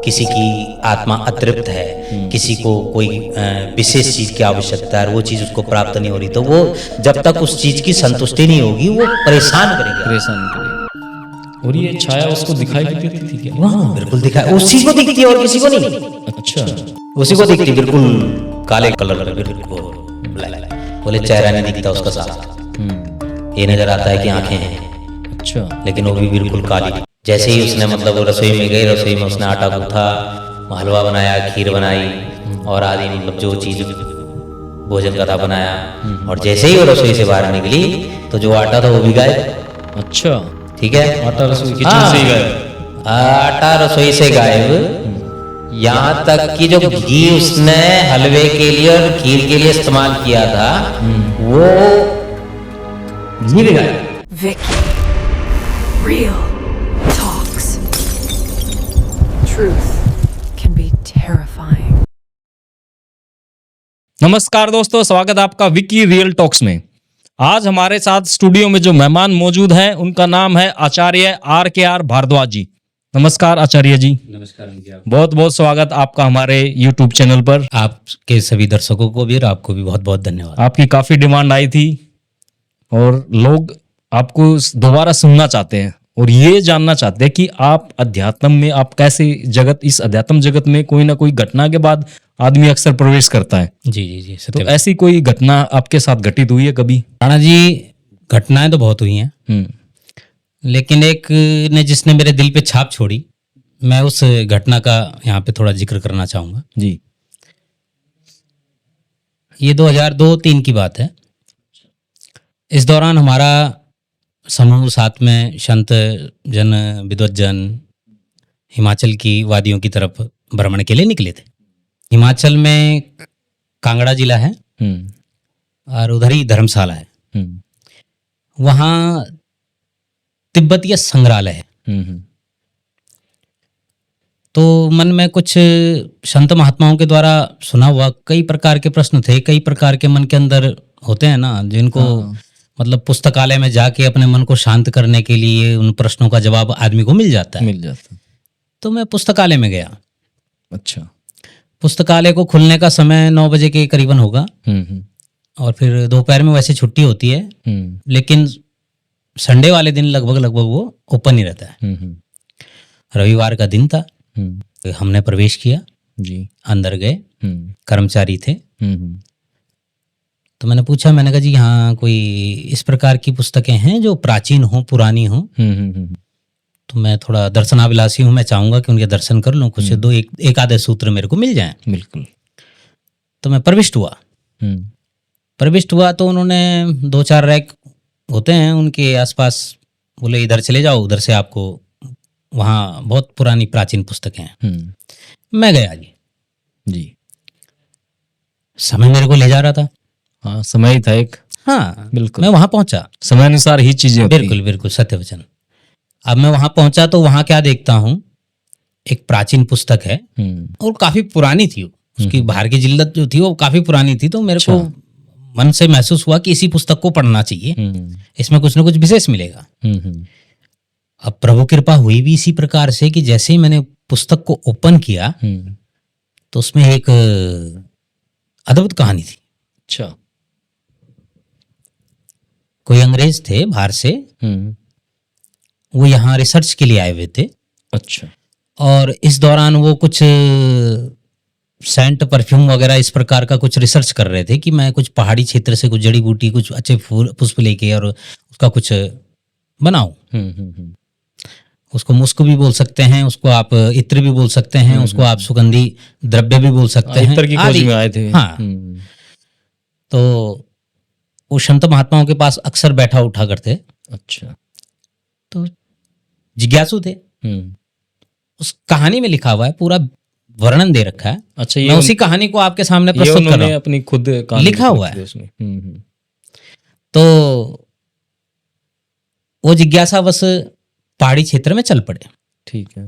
किसी की आत्मा अतृप्त है, किसी को कोई विशेष चीज की आवश्यकता है, वो चीज उसको प्राप्त नहीं हो रही, तो वो जब तक उस चीज की संतुष्टि नहीं होगी वो परेशान करेगा। और ये छाया उसको दिखाई भी देती थी क्या? हाँ बिल्कुल दिखाई, उसी को दिखती है और किसी को नहीं। अच्छा, उसी को दिखती, बिल्कुल काले कलर का, बिल्कुल ब्लैक। बोले चेहरा नहीं दिखता उसका साफ, ये नजर आता है कि आंखें हैं। अच्छा, लेकिन वो भी बिल्कुल काली। जैसे ही उसने मतलब रसोई में गई, रसोई में उसने आटा गूथा, हलवा बनाया, खीर बनाई और आदि मतलब जो चीज भोजन का था बनाया, और जैसे ही वो रसोई से बाहर निकली तो जो आटा था वो भी गायब। अच्छा, ठीक है, आटा रसोई किचन से ही गायब। आटा रसोई से गायब, यहाँ तक कि जो घी उसने हलवे के लिए और खीर के लिए इस्तेमाल किया था वो घी भी गायब। Vicky. Real talks. Truth can be terrifying. नमस्कार दोस्तों, स्वागत है आपका विकी रियल टॉक्स में। आज हमारे साथ स्टूडियो में जो मेहमान मौजूद हैं उनका नाम है आचार्य RKR भारद्वाज जी। नमस्कार आचार्य जी। नमस्कार, बहुत बहुत स्वागत आपका हमारे YouTube चैनल पर। आपके सभी दर्शकों को भी और आपको भी बहुत बहुत धन्यवाद। आपकी काफी डिमांड आई थी और लोग आपको दोबारा सुनना चाहते हैं और ये जानना चाहते हैं कि आप अध्यात्म में, आप कैसे जगत, इस अध्यात्म जगत में कोई ना कोई घटना के बाद आदमी अक्सर प्रवेश करता है। जी तो सत्य। ऐसी कोई घटना आपके साथ घटित हुई है कभी? राणा जी, घटनाएं तो बहुत हुई हैं, लेकिन एक ने जिसने मेरे दिल पे छाप छोड़ी, मैं उस घटना का यहाँ पे थोड़ा जिक्र करना चाहूँगा जी। ये 2002-03 की बात है। इस दौरान हमारा समूह साथ में संत जन, विद्वत जन हिमाचल की वादियों की तरफ भ्रमण के लिए निकले थे। हिमाचल में कांगड़ा जिला है और उधर ही धर्मशाला है। वहाँ तिब्बतीय संग्रहालय है। तो मन में कुछ संत महात्माओं के द्वारा सुना हुआ कई प्रकार के प्रश्न थे, कई प्रकार के मन के अंदर होते हैं ना, जिनको मतलब पुस्तकालय में जाके अपने मन को शांत करने के लिए उन प्रश्नों का जवाब आदमी को मिल जाता है। तो मैं पुस्तकालय में गया। अच्छा। पुस्तकालय को खुलने का समय 9 बजे के करीबन होगा और फिर दोपहर में वैसे छुट्टी होती है, लेकिन संडे वाले दिन लगभग वो ओपन ही रहता है। रविवार का दिन था। हमने प्रवेश किया जी। अंदर गए, कर्मचारी थे। तो मैंने पूछा, मैंने कहा जी यहाँ कोई इस प्रकार की पुस्तकें हैं जो प्राचीन हो, पुरानी हो? तो मैं थोड़ा दर्शनाभिलाषी हूँ, मैं चाहूंगा कि उनके दर्शन कर लूँ, कुछ दो एक आधे सूत्र मेरे को मिल जाएं। बिल्कुल। तो मैं प्रविष्ट हुआ तो उन्होंने 2-4 रैक होते हैं उनके आसपास, बोले इधर चले जाओ, उधर से आपको वहाँ बहुत पुरानी प्राचीन पुस्तकें हैं। मैं गया जी। समय मेरे को ले जा रहा था। हाँ, समय ही था एक। हाँ बिल्कुल। मैं वहाँ पहुँचा, समय अनुसार ही चीजें होती हैं। बिल्कुल सत्य वचन। अब मैं वहाँ पहुँचा तो वहाँ क्या देखता हूँ, एक प्राचीन पुस्तक है और काफी पुरानी थी। उसकी बाहर की जिल्लत जो थी वो काफी पुरानी थी। तो मेरे को मन से महसूस हुआ कि इसी पुस्तक को पढ़ना चाहिए, इसमें कुछ ना कुछ विशेष मिलेगा। अब प्रभु कृपा हुई भी इसी प्रकार से कि जैसे ही मैंने पुस्तक को ओपन किया तो उसमें एक अद्भुत कहानी थी। अच्छा। कोई अंग्रेज थे बाहर से, वो यहाँ रिसर्च के लिए आए हुए थे। अच्छा। और इस दौरान वो कुछ सेंट, परफ्यूम वगैरह इस प्रकार का कुछ रिसर्च कर रहे थे कि मैं कुछ पहाड़ी क्षेत्र से कुछ जड़ी बूटी, कुछ अच्छे फूल पुष्प लेके और उसका कुछ बनाऊं। उसको मुस्क भी बोल सकते हैं, उसको आप इत्र भी बोल सकते हैं, उसको आप सुगंधी द्रव्य भी बोल सकते हैं। इत्र की खोज में आए थे। हाँ। तो वो संत महात्माओं के पास अक्सर बैठा उठा करते। अच्छा। तो जिज्ञासु थे। उस कहानी में लिखा हुआ है, पूरा वर्णन दे रखा है। अच्छा। मैं उसी कहानी को आपके सामने प्रस्तुत कर रहा हूं। अपनी खुद लिखा हुआ है उसमें। तो वो जिज्ञासावश पहाड़ी क्षेत्र में चल पड़े। ठीक है।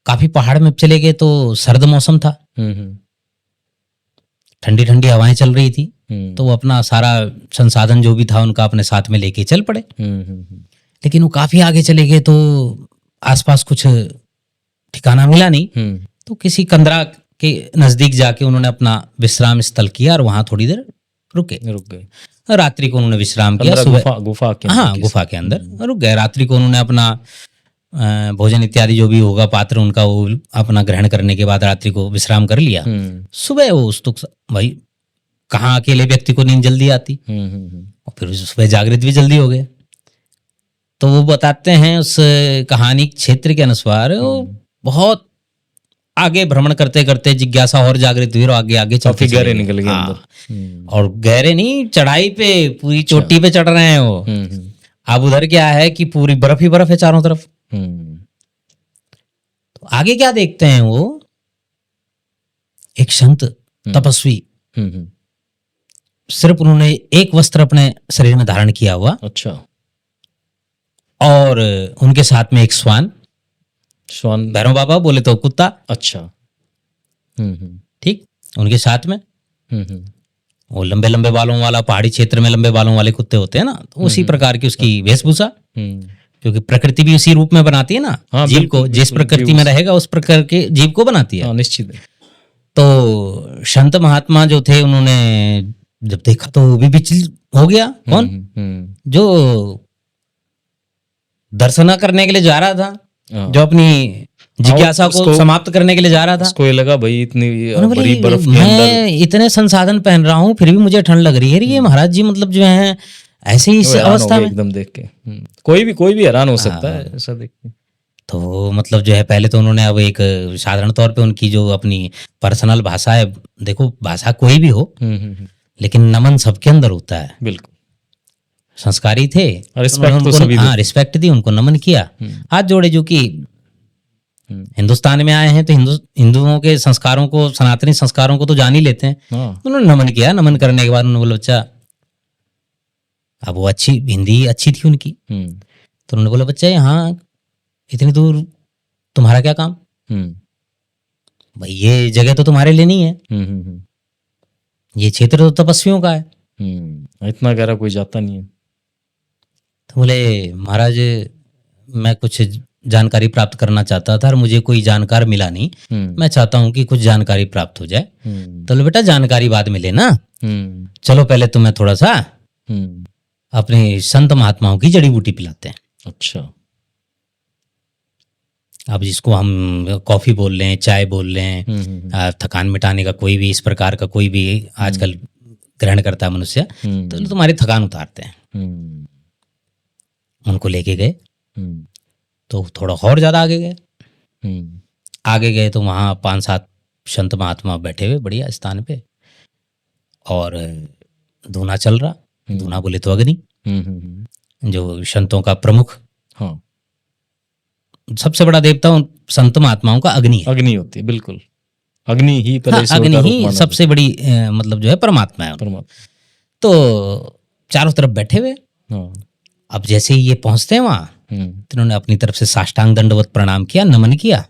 काफी पहाड़ में चले गए तो सर्द मौसम था, ठंडी ठंडी हवाएं चल रही थी। तो वो अपना सारा संसाधन जो भी था उनका अपने साथ में लेके चल पड़े। लेकिन वो काफी आगे चले गए तो आसपास कुछ ठिकाना मिला नहीं तो किसी कंदरा के नजदीक जाके उन्होंने अपना विश्राम स्थल किया और वहां थोड़ी देर रुके। रुक गए। रात्रि को उन्होंने विश्राम किया। अंदर सुबह गुफा के हाँ गुफा के अंदर रुक गए। रात्रि को उन्होंने अपना भोजन इत्यादि जो भी होगा पात्र उनका वो अपना ग्रहण करने के बाद रात्रि को विश्राम कर लिया। सुबह वो उत्सुक भाई कहाँ अकेले व्यक्ति को नींद जल्दी आती और फिर सुबह जागृत भी जल्दी हो गए। तो वो बताते हैं उस कहानी क्षेत्र के अनुसार वो बहुत आगे भ्रमण करते करते जिज्ञासा और जागृत हुई और आगे आगे काफी गहरे निकल गए हाँ। अंदर। और गहरे नहीं, चढ़ाई पे पूरी चोटी पे चढ़ रहे हैं वो। अब उधर क्या है कि पूरी बर्फ ही बर्फ है चारों तरफ। तो आगे क्या देखते हैं वो, एक संत तपस्वी, सिर्फ उन्होंने एक वस्त्र अपने शरीर में धारण किया हुआ। अच्छा। और उनके साथ में एक श्वान भैरव बाबा बोले तो कुत्ता। अच्छा। ठीक, उनके साथ में वो लंबे लंबे बालों वाला, पहाड़ी क्षेत्र में लंबे बालों वाले कुत्ते होते हैं ना, तो उसी प्रकार की उसकी वेशभूषा, क्योंकि प्रकृति भी उसी रूप में बनाती है ना। हाँ, जीव को जिस प्रकृति में रहेगा उस प्रकार के जीव को बनाती है। निश्चित है। तो संत महात्मा जो थे उन्होंने जब देखा तो वो भी विचलित हो गया। कौन? जो दर्शना करने के लिए जा रहा था, जो अपनी जिज्ञासा को समाप्त करने के लिए जा रहा था। उसको ये लगा भाई इतनी बड़ी बर्फ के मैं इतने संसाधन पहन रहा हूँ फिर भी मुझे ठंड लग रही है। ये महाराज जी मतलब जो है ऐसे ही इस अवस्था में एकदम देख के कोई भी हैरान हो सकता है ऐसा देख के। तो मतलब जो है पहले तो उन्होंने अब एक साधारण तौर पे उनकी जो अपनी पर्सनल भाषा है, देखो भाषा कोई भी हो लेकिन नमन सबके अंदर होता है। बिल्कुल संस्कारी थे, रिस्पेक्ट तो सभी हाँ रिस्पेक्ट दी, उनको नमन किया, हाथ जोड़े। जो कि हिंदुस्तान में आए हैं तो हिंदुओं के संस्कारों को, सनातनी संस्कारों को तो जान ही लेते हैं। उन्होंने नमन किया। नमन करने के बाद उन्होंने बोला बच्चा, अब वो अच्छी हिंदी अच्छी थी उनकी, तो उन्होंने बोला बच्चा यहाँ इतनी दूर तुम्हारा क्या काम? भाई ये जगह तो तुम्हारे लिए नहीं है, ये क्षेत्र तो तपस्वियों का है। इतना गहरा कोई जाता नहीं है। तो बोले महाराज मैं कुछ जानकारी प्राप्त करना चाहता था और मुझे कोई जानकार मिला नहीं, मैं चाहता हूँ कि कुछ जानकारी प्राप्त हो जाए। तो बोले बेटा जानकारी बाद में लेना, चलो पहले तुम्हें थोड़ा सा अपने संत महात्माओं की जड़ी बूटी पिलाते हैं। अच्छा। अब जिसको हम कॉफी बोल रहे हैं, चाय बोल रहे हैं, थकान मिटाने का कोई भी इस प्रकार का कोई भी आजकल ग्रहण करता है मनुष्य, तो तुम्हारी थकान उतारते हैं। उनको लेके गए तो थोड़ा और ज्यादा आगे गए तो वहाँ 5-7 संत महात्मा बैठे हुए बढ़िया स्थान पे, और धूना चल रहा। धूना बोले तो अग्नि, जो संतों का प्रमुख, हाँ सबसे बड़ा देवता उन संत महात्माओं का अग्नि है। अग्नि होती है, बिल्कुल अग्नि ही अग्नि ही सबसे बड़ी मतलब जो है परमात्मा है। तो चारों तरफ बैठे हुए। अब जैसे ही ये पहुंचते हैं वहां तो उन्होंने अपनी तरफ से साष्टांग दंडवत प्रणाम किया, नमन किया।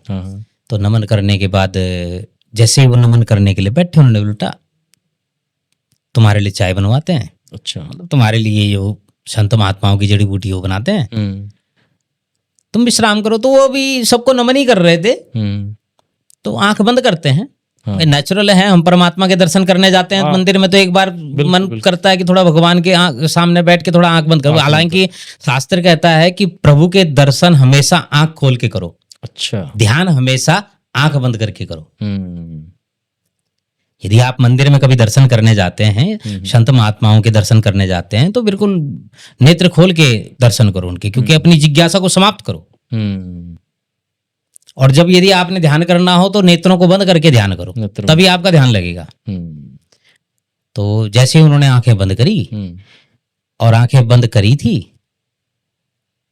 तो नमन करने के बाद जैसे ही वो नमन करने के लिए बैठे, उन्होंने उल्टा तुम्हारे लिए चाय बनवाते हैं। अच्छा। मतलब तुम्हारे लिए जो संत महात्माओं की जड़ी बूटी वो बनाते हैं, तुम विश्राम करो। तो वो भी सबको नमन ही कर रहे थे, तो आंख बंद करते हैं। नेचुरल है, हम परमात्मा के दर्शन करने जाते हैं मंदिर में तो एक बार मन करता है कि थोड़ा भगवान के सामने बैठ के थोड़ा आंख बंद करो। हालांकि शास्त्र कहता है कि प्रभु के दर्शन हमेशा आंख खोल के करो। अच्छा। ध्यान हमेशा आंख बंद करके करो। यदि आप मंदिर में कभी दर्शन करने जाते हैं, संत महात्माओं के दर्शन करने जाते हैं, तो बिल्कुल नेत्र खोल के दर्शन करो उनके, क्योंकि अपनी जिज्ञासा को समाप्त करो। और जब यदि आपने ध्यान करना हो तो नेत्रों को बंद करके ध्यान करो, तभी आपका ध्यान लगेगा। तो जैसे ही उन्होंने आंखें बंद करी, और आंखें बंद करी थी,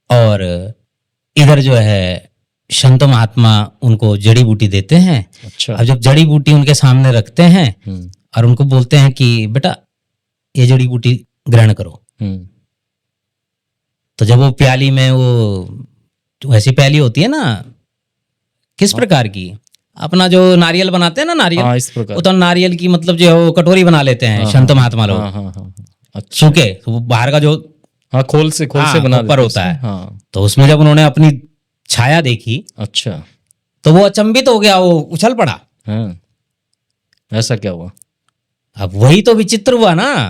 और इधर जो है संत महात्मा उनको जड़ी बूटी देते हैं। अच्छा। अब जब जड़ी बूटी उनके सामने रखते हैं और उनको बोलते हैं कि बेटा ये जड़ी बूटी ग्रहण करो, तो जब वो प्याली में, वो ऐसी प्याली होती है ना, किस प्रकार की, अपना जो नारियल बनाते हैं ना, नारियल, इस प्रकार, वो तो नारियल की मतलब जो है वो कटोरी बना लेते हैं संत महात्मा लोग। अच्छा। सूखे वो बाहर का जो खोल से बना ऊपर होता है। हाँ। तो उसमें जब उन्होंने अपनी छाया देखी, अच्छा, तो वो अचंभित हो गया, वो उछल पड़ा। हाँ, ऐसा क्या हुआ? अब वही तो विचित्र हुआ ना,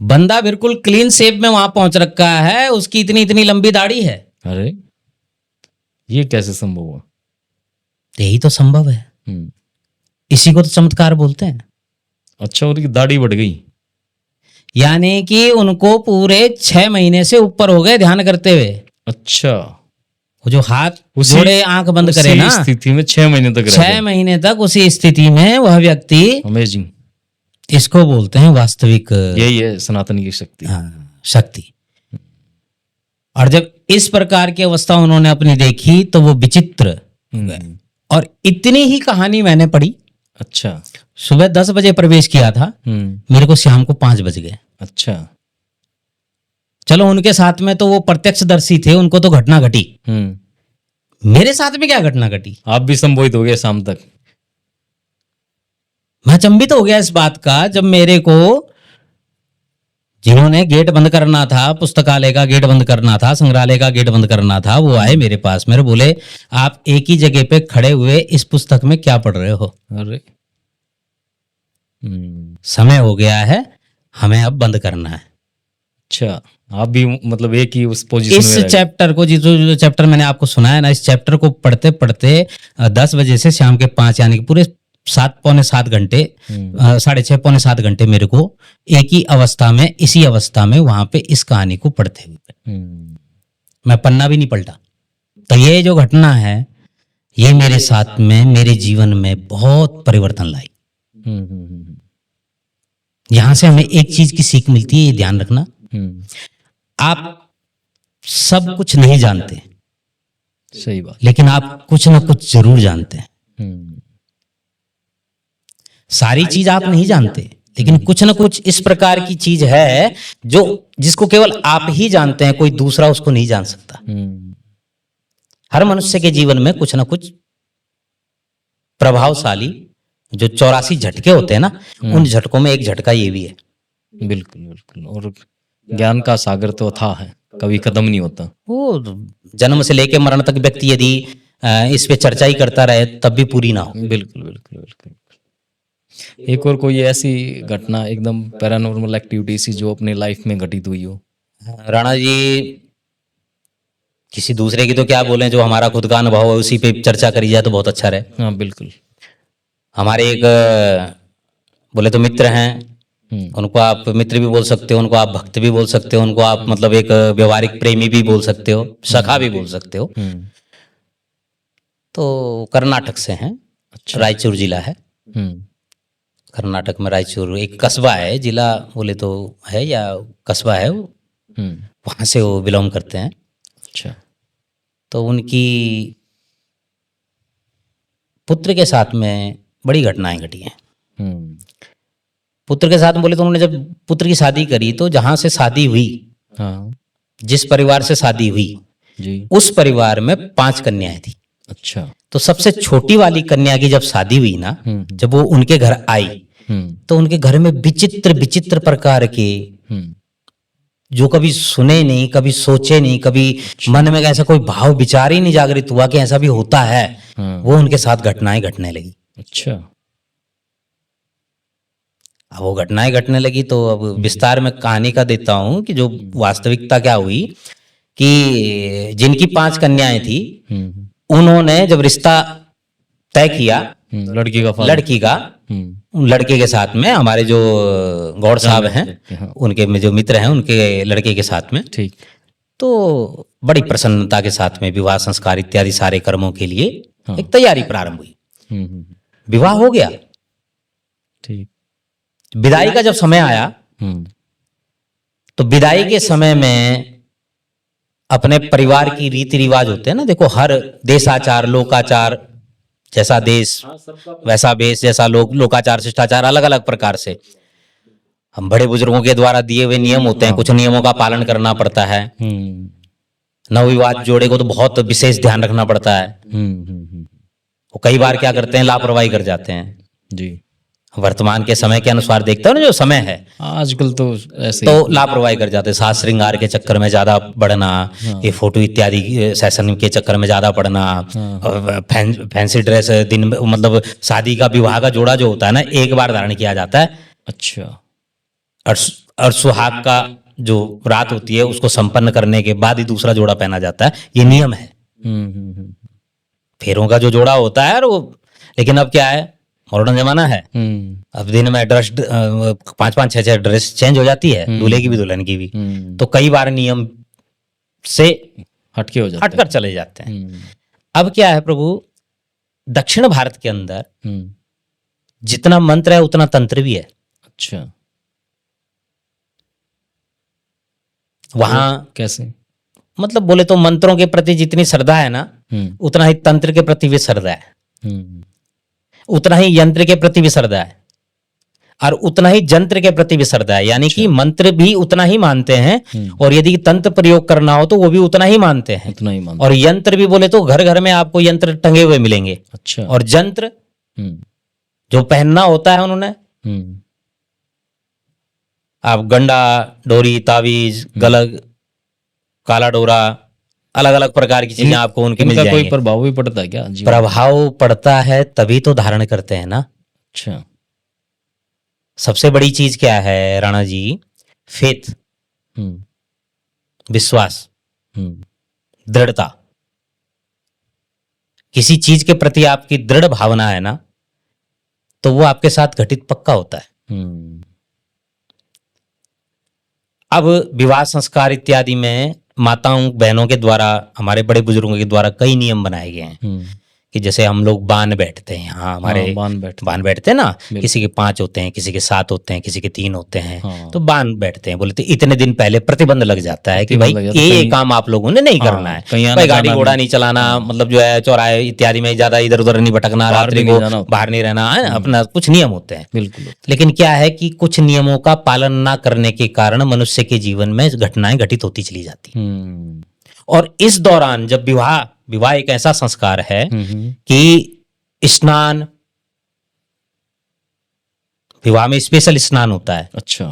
बंदा बिल्कुल क्लीन शेप में वहां पहुंच रखा है, उसकी इतनी इतनी लंबी दाढ़ी है। अरे ये कैसे संभव हुआ? यही तो संभव है, इसी को तो चमत्कार बोलते हैं। अच्छा, और दाढ़ी बढ़ गई? यानी कि उनको पूरे 6 महीने से ऊपर हो गए ध्यान करते हुए। अच्छा, वो जो हाथ उसी- जोड़े आंख बंद करे उसी ना, स्थिति में 6 महीने तक रह 6 गए। महीने तक उसी स्थिति में वह व्यक्ति, अमेजिंग। इसको बोलते हैं वास्तविक यही है सनातन की शक्ति। शक्ति। और जब इस प्रकार की अवस्था उन्होंने अपनी देखी तो वो विचित्र। और इतनी ही कहानी मैंने पढ़ी। अच्छा। सुबह 10 बजे प्रवेश किया था, मेरे को शाम को 5 बज गए। अच्छा। चलो उनके साथ में तो वो प्रत्यक्षदर्शी थे, उनको तो घटना घटी, मेरे साथ में क्या घटना घटी? आप भी संबोधित हो गए शाम तक? मैं अचंभित हो गया इस बात का, जब मेरे को जिन्होंने गेट बंद करना था, पुस्तकालय का गेट बंद करना था, संग्रहालय का गेट बंद करना था, वो आए मेरे पास, मेरे बोले आप एक ही जगह पे खड़े हुए इस पुस्तक में क्या पढ़ रहे हो? अरे समय हो गया है, हमें अब बंद करना है। अच्छा, आप भी मतलब एक ही उस पोजीशन में इस रह गए। चैप्टर को, जो चैप्टर मैंने आपको सुनाया ना, इस चैप्टर को पढ़ते पढ़ते 10 बजे से शाम के 5, यानी कि पूरे 7 पौने 7 घंटे, 6:30 पौने 7 घंटे मेरे को एक ही अवस्था में, इसी अवस्था में वहां पे इस कहानी को पढ़ते हुए, मैं पन्ना भी नहीं पलटा। तो ये जो घटना है, ये मेरे साथ में, मेरे जीवन में बहुत परिवर्तन लाई। यहां से हमें एक चीज की सीख मिलती है, ये ध्यान रखना, आप सब कुछ नहीं जानते, सही बात। लेकिन आप कुछ ना कुछ जरूर जानते हैं। सारी चीज आप नहीं जानते, लेकिन कुछ ना कुछ इस प्रकार की चीज है जो, जिसको केवल आप ही जानते हैं, कोई दूसरा उसको नहीं जान सकता। हर मनुष्य के जीवन में कुछ ना कुछ प्रभावशाली जो 84 झटके होते हैं ना, उन झटकों में एक झटका ये भी है। बिल्कुल बिल्कुल। और ज्ञान का सागर तो अथाह है, कभी खत्म नहीं होता। वो जन्म से लेके मरण तक व्यक्ति यदि इस पे चर्चा ही करता रहे तब भी पूरी ना हो। बिल्कुल बिल्कुल बिल्कुल। एक और कोई ऐसी घटना एकदम पैरानॉर्मल एक्टिविटी सी जो अपने लाइफ में घटित हुई हो? राणा जी, किसी दूसरे की तो क्या बोलें, जो हमारा खुद का अनुभव है उसी पे चर्चा करी जाए तो बहुत अच्छा रहे। हाँ बिल्कुल। हमारे एक बोले तो मित्र हैं, उनको आप मित्र भी बोल सकते हो, उनको आप भक्त भी बोल सकते हो, उनको आप मतलब एक व्यवहारिक प्रेमी भी बोल सकते हो, सखा भी बोल सकते हो। तो कर्नाटक से हैं। अच्छा। रायचूर जिला है, कर्नाटक में रायचूर एक कस्बा है, जिला बोले तो है या कस्बा है, वहां से वो बिलोंग करते हैं। अच्छा। तो उनकी पुत्र के साथ में बड़ी घटनाएं घटी हैं। पुत्र के साथ बोले तो उन्होंने जब पुत्र की शादी करी, तो जहां से शादी हुई, हाँ, जिस परिवार से शादी हुई जी, उस परिवार में 5 कन्याएं थी। अच्छा। तो सबसे छोटी वाली कन्या की जब शादी हुई ना, जब वो उनके घर आई, तो उनके घर में विचित्र विचित्र प्रकार के, जो कभी सुने नहीं, कभी सोचे नहीं, कभी मन में ऐसा कोई भाव विचार ही नहीं जागृत हुआ कि ऐसा भी होता है, वो उनके साथ घटनाएं घटने लगी। अच्छा। अब वो घटनाएं घटने लगी तो अब विस्तार में कहानी का देता हूं कि जो वास्तविकता क्या हुई कि जिनकी 5 कन्याएं थी, उन्होंने जब रिश्ता तय किया लड़की का लड़के के साथ में, हमारे जो गौड़ साहब हैं उनके में जो मित्र हैं, उनके लड़के के साथ में, ठीक, तो बड़ी प्रसन्नता के साथ में विवाह संस्कार इत्यादि सारे कर्मों के लिए एक तैयारी प्रारंभ हुई। विवाह हो गया। ठीक। विदाई का जब समय आया, तो विदाई के समय में अपने परिवार की रीति रिवाज होते हैं ना, देखो हर देशाचार लोकाचार, जैसा देश वैसा वेश, जैसा लोकाचार शिष्टाचार, अलग अलग प्रकार से हम बड़े बुजुर्गों के द्वारा दिए हुए नियम होते हैं, कुछ नियमों का पालन करना पड़ता है। नवविवाहित जोड़े को तो बहुत विशेष ध्यान रखना पड़ता है। वो कई बार क्या करते हैं, लापरवाही कर जाते हैं जी। वर्तमान के समय के अनुसार देखते हो ना, जो समय है, आजकल तो ऐसे तो लापरवाही कर जाते हैं। साज श्रृंगार के चक्कर में ज्यादा बढ़ना, ये फोटो इत्यादि सेशन के चक्कर में ज्यादा पड़ना, और फैंसी ड्रेस दिन में, मतलब शादी का विवाह का जोड़ा जो होता है ना, एक बार धारण किया जाता है, अच्छा और सुहाग का जो रात होती है उसको संपन्न करने के बाद ही दूसरा जोड़ा पहना जाता है। ये नियम है। फेरों का जो जोड़ा होता है वो, लेकिन अब क्या है, मॉडर्न जमाना है, अब दिन में ड्रेस 5-5 6-6 ड्रेस चेंज हो जाती है, दूल्हे की भी दुल्हन की भी, तो कई बार नियम से हटके हो जाता हटकर चले जाते हैं। अब क्या है प्रभु, दक्षिण भारत के अंदर जितना मंत्र है उतना तंत्र भी है। अच्छा, वहां कैसे? मतलब बोले तो मंत्रों के प्रति जितनी श्रद्धा है ना, उतना ही तंत्र के प्रति भी श्रद्धा है, उतना ही यंत्र के प्रति भी श्रद्धा है, और उतना ही जंत्र के प्रति भी श्रद्धा है। यानी कि मंत्र भी उतना ही मानते हैं, और यदि तंत्र प्रयोग करना हो तो वो भी उतना ही मानते हैं, उतना ही मानते। और यंत्र भी बोले तो घर घर में आपको यंत्र टंगे हुए मिलेंगे। अच्छा, और जंत्र जो पहनना होता है उन्होंने, आप गंडा, डोरी, तावीज, गलग, काला डोरा, अलग अलग प्रकार की चीजें आपको उनके मिल इनका जाएंगे। कोई प्रभाव भी पड़ता है क्या जीवन? प्रभाव पड़ता है तभी तो धारण करते हैं ना। अच्छा, सबसे बड़ी चीज क्या है राणा जी? फेथ, विश्वास, दृढ़ता। किसी चीज के प्रति आपकी दृढ़ भावना है ना, तो वो आपके साथ घटित पक्का होता है। अब विवाह संस्कार इत्यादि में माताओं बहनों के द्वारा, हमारे बड़े बुजुर्गों के द्वारा कई नियम बनाए गए हैं कि जैसे हम लोग बान बैठते हैं, यहाँ हमारे बान बैठते हैं ना, किसी के 5 होते हैं, किसी के 7 होते हैं, किसी के 3 होते हैं, तो बान बैठते हैं। बोले तो इतने दिन पहले प्रतिबंध लग जाता है कि भाई ये काम आप लोगों ने नहीं करना है, भाई गाड़ी घोड़ा नहीं चलाना, मतलब जो है चौराहे इत्यादि में ज्यादा इधर उधर नहीं भटकना, रात्रि को बाहर नहीं रहना है, अपना कुछ नियम होते हैं। बिल्कुल। लेकिन क्या है कि कुछ नियमों का पालन ना करने के कारण मनुष्य के जीवन में घटनाएं घटित होती चली जाती। और इस दौरान जब विवाह एक ऐसा संस्कार है कि स्नान, विवाह में स्पेशल स्नान होता है। अच्छा,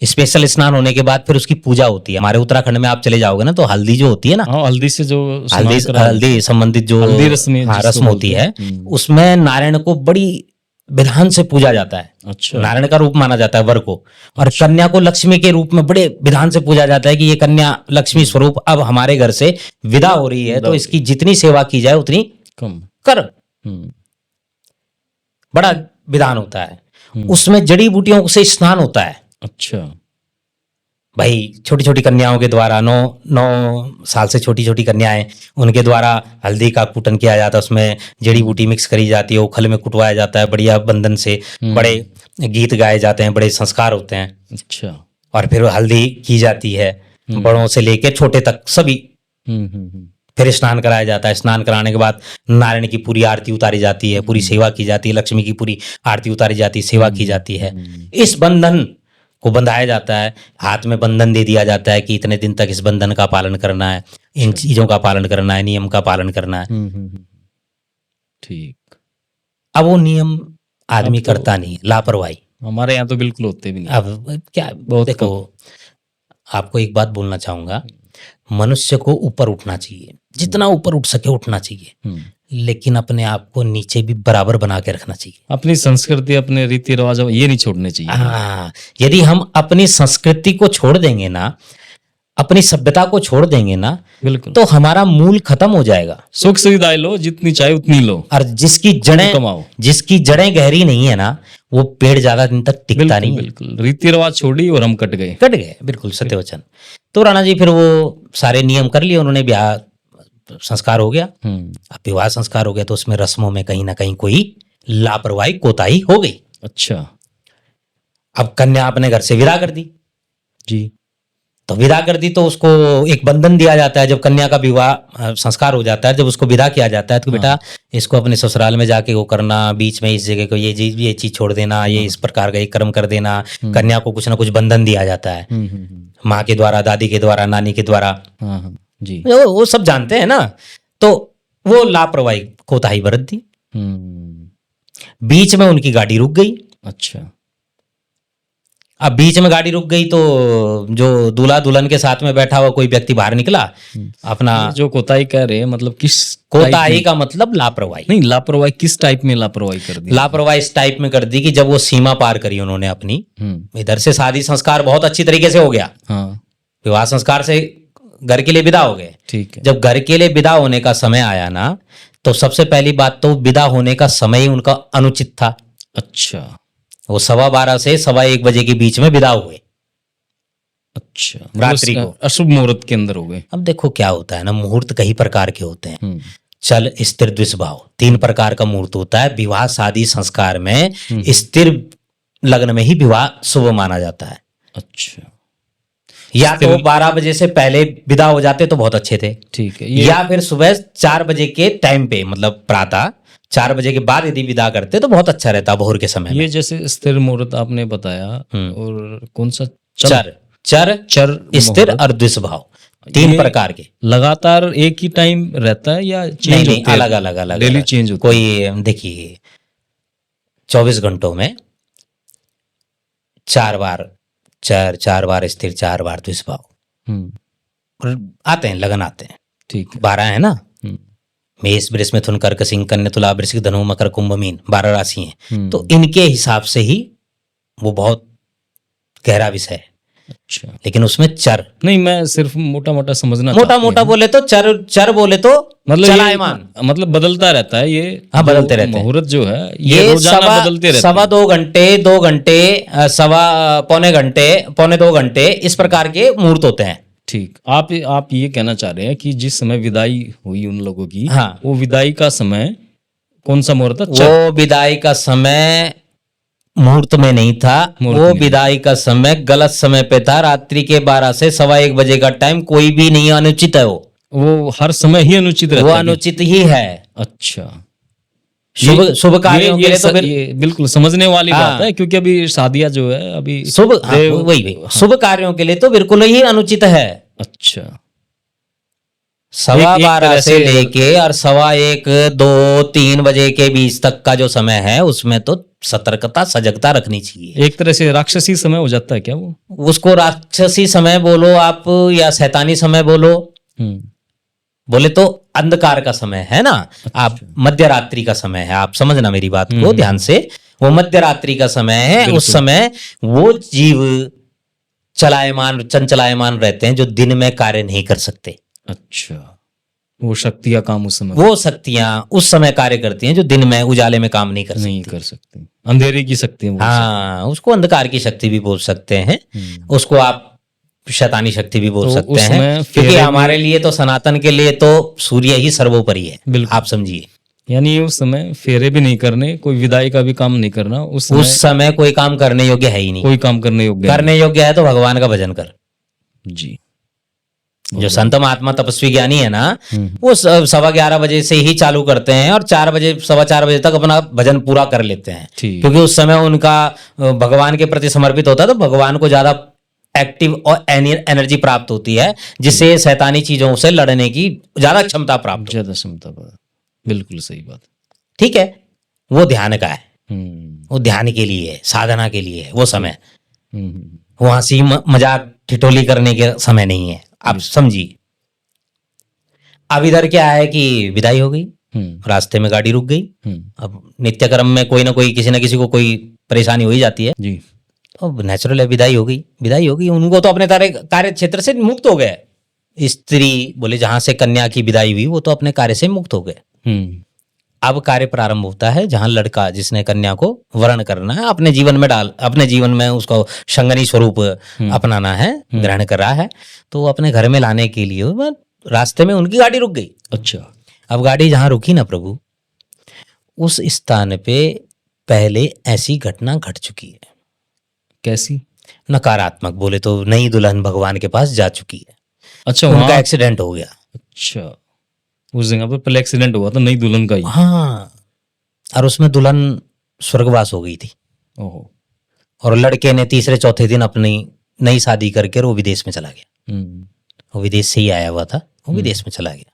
स्पेशल स्नान होने के बाद फिर उसकी पूजा होती है। हमारे उत्तराखंड में आप चले जाओगे ना, तो हल्दी जो होती है ना, हल्दी से जो हल्दी संबंधित जो हल्दी रस्म होती है, उसमें नारायण को बड़ी विधान से पूजा जाता है। अच्छा, नारायण का रूप माना जाता है वर को, और कन्या को लक्ष्मी के रूप में बड़े विधान से पूजा जाता है कि ये कन्या लक्ष्मी स्वरूप अब हमारे घर से विदा हो रही है, तो इसकी जितनी सेवा की जाए उतनी कम कर। बड़ा विधान होता है। उसमें जड़ी बूटियों से स्नान होता है। अच्छा, भाई छोटी छोटी कन्याओं के द्वारा, 9 साल से छोटी छोटी कन्याएं, उनके द्वारा हल्दी का कुटन किया जाता है, उसमें जड़ी बूटी मिक्स करी जाती है, उखल में कुटवाया जाता है बढ़िया बंधन से, बड़े गीत गाए जाते हैं, बड़े संस्कार होते हैं। अच्छा, और फिर हल्दी की जाती है, बड़ों से लेके छोटे तक सभी। फिर स्नान कराया जाता है। स्नान कराने के बाद नारायण की पूरी आरती उतारी जाती है, पूरी सेवा की जाती है, लक्ष्मी की पूरी आरती उतारी जाती है, सेवा की जाती है। इस बंधन को बंधाया जाता है, हाथ में बंधन दे दिया जाता है कि इतने दिन तक इस बंधन का पालन करना है, इन चीजों का पालन करना है, नियम का पालन करना है। ठीक। अब वो नियम आदमी करता नहीं, लापरवाही। हमारे यहाँ तो बिल्कुल होते भी नहीं। अब क्या, देखो आपको एक बात बोलना चाहूंगा, मनुष्य को ऊपर उठना चाहिए, जितना ऊपर उठ सके उठना चाहिए, लेकिन अपने आप को नीचे भी बराबर बना के रखना चाहिए। अपनी संस्कृति, अपने रीति रिवाज ये नहीं छोड़ने चाहिए। हाँ, यदि हम अपनी संस्कृति को छोड़ देंगे ना, अपनी सभ्यता को छोड़ देंगे ना, बिल्कुल, तो हमारा मूल खत्म हो जाएगा। सुख सुविधाएं लो, जितनी चाहे उतनी लो, और जिसकी जड़ें कमाओ, जिसकी जड़ें गहरी नहीं है ना, वो पेड़ ज्यादा दिन तक टिकता नहीं है। बिल्कुल, रीति रिवाज छोड़ी और हम कट गए। बिल्कुल सत्य वचन। तो राणा जी फिर वो सारे नियम कर लिए उन्होंने, ब्याह संस्कार हो गया। अब विवाह संस्कार हो गया, तो उसमें रस्मों में कहीं ना कहीं कोई लापरवाही, कोताही हो गई। अच्छा, अब कन्या अपने घर से विदा कर दी जी, तो विदा कर दी तो उसको एक बंधन दिया जाता है। जब कन्या का विवाह संस्कार हो जाता है, जब उसको विदा किया जाता है, तो बेटा इसको अपने ससुराल में जाके वो करना, बीच में इस जगह को ये चीज छोड़ देना, ये इस प्रकार का एक कर्म कर देना। कन्या को कुछ ना कुछ बंधन दिया जाता है, माँ के द्वारा, दादी के द्वारा, नानी के द्वारा। जी, वो सब जानते हैं ना। तो वो लापरवाही, कोताही बरत दी, बीच में उनकी गाड़ी रुक गई। अच्छा। अब बीच में गाड़ी रुक गई तो जो दूल्हा दुल्हन के साथ में बैठा हुआ कोई व्यक्ति बाहर निकला अपना। ये जो कोताही कह रहे हैं मतलब किस कोताही का मतलब लापरवाही। नहीं, लापरवाही किस टाइप में लापरवाही कर दी? लापरवाही इस टाइप में कर दी कि जब वो सीमा पार करी उन्होंने अपनी, इधर से शादी संस्कार बहुत अच्छी तरीके से हो गया, हाँ विवाह संस्कार से घर के लिए विदा हो गए। ठीक है। जब घर के लिए विदा होने का समय आया ना, तो सबसे पहली बात तो विदा होने का समय ही उनका अनुचित था। अच्छा वो 12:15 से 1:15 बजे के बीच में विदा हुए। अच्छा, रात्रि को अशुभ मुहूर्त के अंदर हो गए। अब देखो क्या होता है ना, मुहूर्त कई प्रकार के होते हैं। चल, स्थिर, द्विषभाव, 3 प्रकार का मुहूर्त होता है। विवाह शादी संस्कार में स्थिर लग्न में ही विवाह शुभ माना जाता है। अच्छा, या तो 12 बजे से पहले विदा हो जाते तो बहुत अच्छे थे, ठीक है। या फिर सुबह 4 बजे के टाइम पे, मतलब प्रातः 4 बजे के बाद यदि विदा करते तो बहुत अच्छा रहता भोर के समय में। ये जैसे स्थिर मुहूर्त आपने बताया, और कौन सा? चर स्थिर और द्विषभाव, 3 प्रकार के। लगातार एक ही टाइम रहता है या चेंज नहीं, अलग अलग डेली चेंज होता है? कोई देखिए 24 घंटों में 4 बार चर, 4 बार स्थिर, 4 बार द्विषभाव और आते हैं, लगन आते हैं। ठीक है। 12 है ना, मेष वृष मिथुन कर्क सिंह कन्या तुला वृश्चिक धनु मकर कुंभ मीन, 12 राशि हैं। तो इनके हिसाब से ही वो बहुत गहरा विषय है। अच्छा, लेकिन उसमें चर नहीं, मैं सिर्फ मोटा मोटा समझना मोटा बोले तो चर बोले तो मतलब चलायमान, मतलब बदलता रहता है ये। हाँ, बदलते रहते हैं। मुहूर्त जो है ये रोजाना बदलते रहते हैं। 2.25 घंटे, 2 घंटे, पौने घंटे, पौने 2 घंटे, इस प्रकार के मुहूर्त होते हैं। ठीक। आप ये कहना चाह रहे हैं कि जिस समय विदाई हुई उन लोगों की, हाँ, वो विदाई का समय कौन सा मुहूर्त था? वो विदाई का समय मुहूर्त में नहीं था, वो विदाई का समय गलत समय पे था। रात्रि के 12 से 1:15 बजे का टाइम कोई भी नहीं अनुचित है। वो हर समय ही अनुचित रहता है? वो अनुचित ही है। अच्छा, शुभ कार्यों के लिए तो ये बिल्कुल समझने वाली बात है, क्योंकि अभी शादियां जो है अभी वही शुभ कार्यों के लिए तो बिल्कुल ही अनुचित है। अच्छा, 12:15 से लेके और 1:15, 2, 3 बजे के बीच तक का जो समय है उसमें तो सतर्कता, सजगता रखनी चाहिए। एक तरह से राक्षसी समय हो जाता है क्या वो? उसको राक्षसी समय बोलो आप या शैतानी समय बोलो, बोले तो अंधकार का समय है ना। आप मध्य रात्रि का समय है, आप समझना मेरी बात को ध्यान से। वो मध्य रात्रि का समय है। उस समय वो जीव चलायमान, चंचलायमान रहते हैं जो दिन में कार्य नहीं कर सकते। अच्छा, वो शक्तियां काम उस समय, वो शक्तियां उस समय कार्य करती हैं जो दिन में उजाले में काम नहीं कर सकती। अंधेरे की शक्ति। हाँ, उसको अंधकार की शक्ति भी बोल सकते हैं, उसको आप शैतानी शक्ति भी बोल सकते हैं, क्योंकि हमारे लिए तो सनातन के लिए तो सूर्य ही सर्वोपरि है, आप समझिए। यानी उस समय फेरे भी नहीं करने, कोई विदाई का भी काम नहीं करना, उस समय कोई काम करने योग्य है ही नहीं। कोई काम करने योग्य है तो भगवान का भजन कर जी। जो संत महात्मा तपस्वी ज्ञानी है ना, वो 11:15 बजे से ही चालू करते हैं और 4 बजे, 4:15 बजे तक अपना भजन पूरा कर लेते हैं, क्योंकि उस समय उनका भगवान के प्रति समर्पित होता है। तो भगवान को ज्यादा एक्टिव और एनर्जी प्राप्त होती है, जिससे शैतानी चीजों से लड़ने की ज्यादा क्षमता प्राप्त। बिल्कुल सही बात। ठीक है, वो ध्यान का है, वो ध्यान के लिए है, साधना के लिए है वो समय। वो हंसी मजाक ठिठोली करने के समय नहीं है, आप समझिए। अब इधर क्या है कि विदाई हो गई, रास्ते में गाड़ी रुक गई। अब नित्यक्रम में कोई ना कोई, किसी ना किसी को कोई परेशानी हो ही जाती है जी। अब नेचुरल है, विदाई हो गई। उनको तो अपने कार्य क्षेत्र से मुक्त हो गए। स्त्री बोले जहां से कन्या की विदाई हुई वो तो अपने कार्य से मुक्त हो गए। अब कार्य प्रारंभ होता है जहां लड़का जिसने कन्या को वरण करना है, अपने जीवन में उसको संगनी स्वरूप अपनाना है, ग्रहण कर रहा है, तो अपने घर में लाने के लिए रास्ते में उनकी गाड़ी रुक गई। अच्छा, अब गाड़ी जहां रुकी ना प्रभु, उस स्थान पे पहले ऐसी घटना घट चुकी है। कैसी? नकारात्मक बोले तो नई दुल्हन भगवान के पास जा चुकी है। अच्छा, उनका एक्सीडेंट हो गया। अच्छा, उस जगह पर पहले एक्सीडेंट हुआ था नई दुल्हन का ही? हाँ, और उसमें दुल्हन स्वर्गवास हो गई थी। ओहो। और लड़के ने तीसरे चौथे दिन अपनी नई शादी करके वो विदेश में चला गया। वो विदेश से ही आया हुआ था, वो विदेश में चला गया।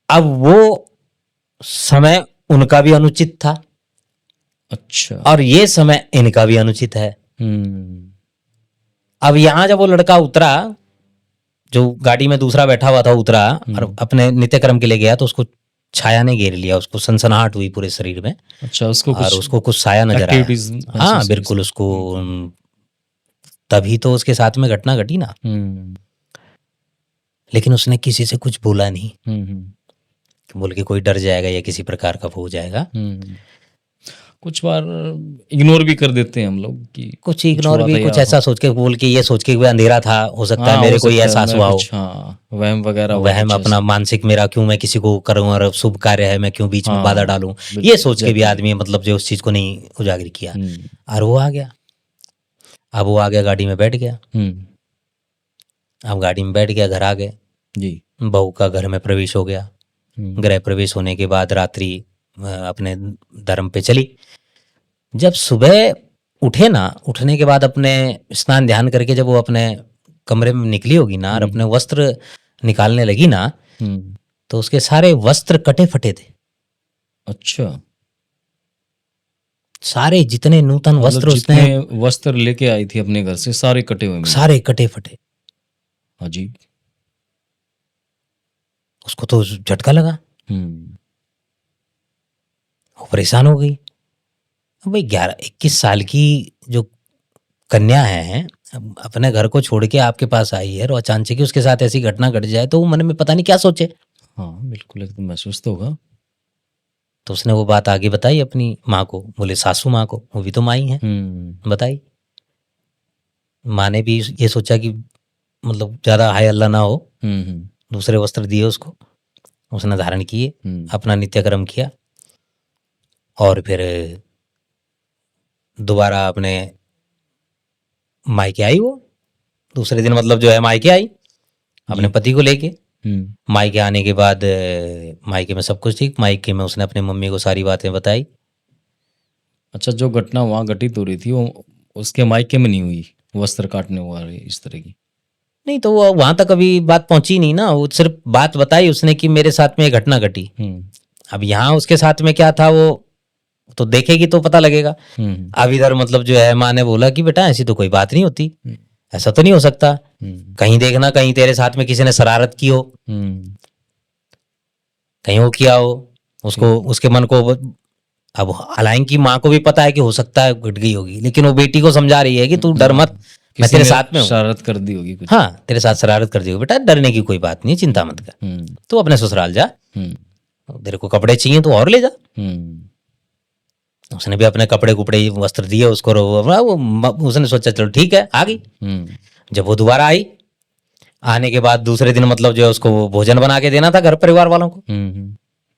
अब वो समय उनका भी अनुचित था, अच्छा। और ये समय इनका भी अनुचित है। हम्म। अब यहाँ जब वो लड़का उतरा, जो गाड़ी में दूसरा बैठा हुआ था, उतरा और अपने नित्यक्रम के लिए गया, तो उसको छाया ने घेर लिया, उसको सनसनाहट हुई पूरे शरीर में, अच्छा, उसको और कुछ उसको कुछ साया नजर आया। activities महसूस हाँ हुई बिल्कुल, इसमें। उसको तभी तो उसके साथ में घटना घटी ना। हम्म। लेकिन उसने किसी से कुछ बोला नहीं, हम्म। बोल के कोई डर जाएगा या किसी प्रकार का हो जाएगा। कुछ बार इग्नोर भी कर देते हैं हम लोग कि कुछ इग्नोर हुआ भी, था कुछ या ऐसा सोच के, बोल के ये सोच के कि अंधेरा था, हो सकता है हाँ, मेरे हो कोई सकता है एहसास मैं हुआ हो, कुछ, हाँ, वहम वगैरह हुआ वहम कुछ अपना ऐसा। मानसिक मेरा, क्यों मैं किसी को करूं और शुभ कार्य है मैं क्यों बीच में हाँ, बाधा डालूं, बिल्कुल, ये सोच के भी exactly। आदमी मतलब जो उस चीज को नहीं उजागर किया, हम्म। और वो आ गया। अब वो आ गया, गाड़ी में बैठ गया। अब गाड़ी में बैठ गया, घर आ गए, जी। बहू का घर में प्रवेश हो गया। गृह प्रवेश होने के बाद रात्रि अपने धर्म पे चली। जब सुबह उठे ना, उठने के बाद अपने स्नान ध्यान करके जब वो अपने कमरे में निकली होगी ना, और अपने वस्त्र निकालने लगी ना, तो उसके सारे वस्त्र कटे फटे थे। अच्छा, सारे जितने नूतन वस्त्र मतलब उसने, जितने वस्त्र लेके आई थी अपने घर से सारे कटे हुए मिले। सारे कटे फटे। अजीब। उसको तो झटका लगा, वो परेशान हो गई। अब भाई 11-21 साल की जो कन्या है, अपने घर को छोड़ के आपके पास आई है, और अचानक ही उसके साथ ऐसी घटना घट जाए, तो वो मन में पता नहीं क्या सोचे। हाँ बिल्कुल, एकदम महसूस तो होगा। तो उसने वो बात आगे बताई अपनी माँ को, बोले सासू माँ को, वो भी तो माई है, बताई। माँ ने भी ये सोचा कि मतलब ज्यादा हाय अल्लाह ना हो, दूसरे वस्त्र दिए उसको, उसने धारण किए, अपना नित्यक्रम किया, और फिर दोबारा अपने मायके आई। वो दूसरे दिन मतलब जो है मायके आई अपने पति को लेके। मायके आने के बाद मायके में सब कुछ ठीक, मायके में उसने अपने मम्मी को सारी बातें बताई। अच्छा, जो घटना वहाँ घटित हो रही थी वो उसके मायके में नहीं हुई, वस्त्र काटने वाली इस तरह की? नहीं, तो वो वहां तक अभी बात पहुंची नहीं ना, वो सिर्फ बात बताई उसने कि मेरे साथ में ये घटना घटी। अब यहाँ उसके साथ में क्या था वो तो देखेगी तो पता लगेगा। अब इधर मतलब जो है माँ ने बोला कि बेटा ऐसी तो कोई बात नहीं होती, ऐसा तो नहीं हो सकता, कहीं देखना कहीं तेरे साथ में किसी ने शरारत की हो, कहीं वो किया हो, उसको उसके मन को। अब हालांकि माँ को भी पता है कि हो सकता है घट गई होगी, लेकिन वो बेटी को समझा रही है कि तू डर मत, मैं तेरे साथ में हूँ। शरारत कर दी होगी कुछ। हाँ, तेरे साथ शरारत कर दी होगी बेटा, डरने की कोई बात नहीं, चिंता मत कर, तू अपने ससुराल जा, तेरे को कपड़े चाहिए तो और ले जा। उसने भी अपने कपड़े कुपड़े वस्त्र दिए उसको, उसने सोचा चलो ठीक है, आ गई। जब वो दोबारा आई, आने के बाद दूसरे दिन मतलब जो है उसको वो भोजन बना के देना था घर परिवार वालों को।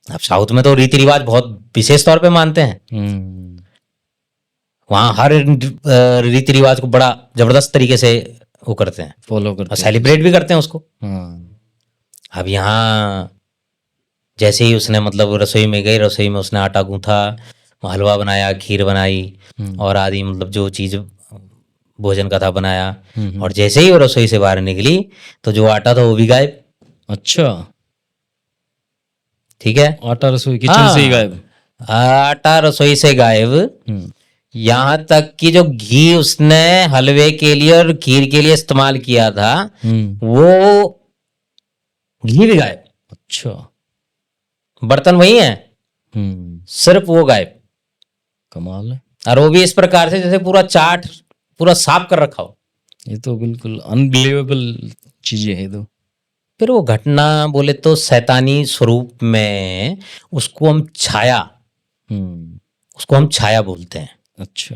अब साउथ में तो रीति रिवाज बहुत विशेष तौर पे मानते हैं, वहाँ हर रीति रिवाज को बड़ा जबरदस्त तरीके से वो करते हैं, फॉलो करते और सेलिब्रेट भी करते हैं उसको। हैं। अब यहाँ जैसे ही उसने मतलब रसोई में गई, रसोई में उसने आटा गूंथा, हलवा बनाया, खीर बनाई, और आदि मतलब जो चीज भोजन का था बनाया, और जैसे ही वो रसोई से बाहर निकली तो जो आटा था वो भी गायब। अच्छा, ठीक है, आटा रसोई किचन से ही गायब। आटा रसोई से गायब, यहाँ तक कि जो घी उसने हलवे के लिए और खीर के लिए इस्तेमाल किया था वो घी भी गायब। अच्छा, बर्तन वही है, सिर्फ वो गायब। कमाल है। और वो भी इस प्रकार से जैसे पूरा चाट पूरा साफ कर रखा हो। ये तो बिल्कुल अनबिलीवेबल चीजें है। तो फिर वो घटना बोले तो शैतानी स्वरूप में उसको हम छाया, उसको हम छाया बोलते हैं। अच्छा,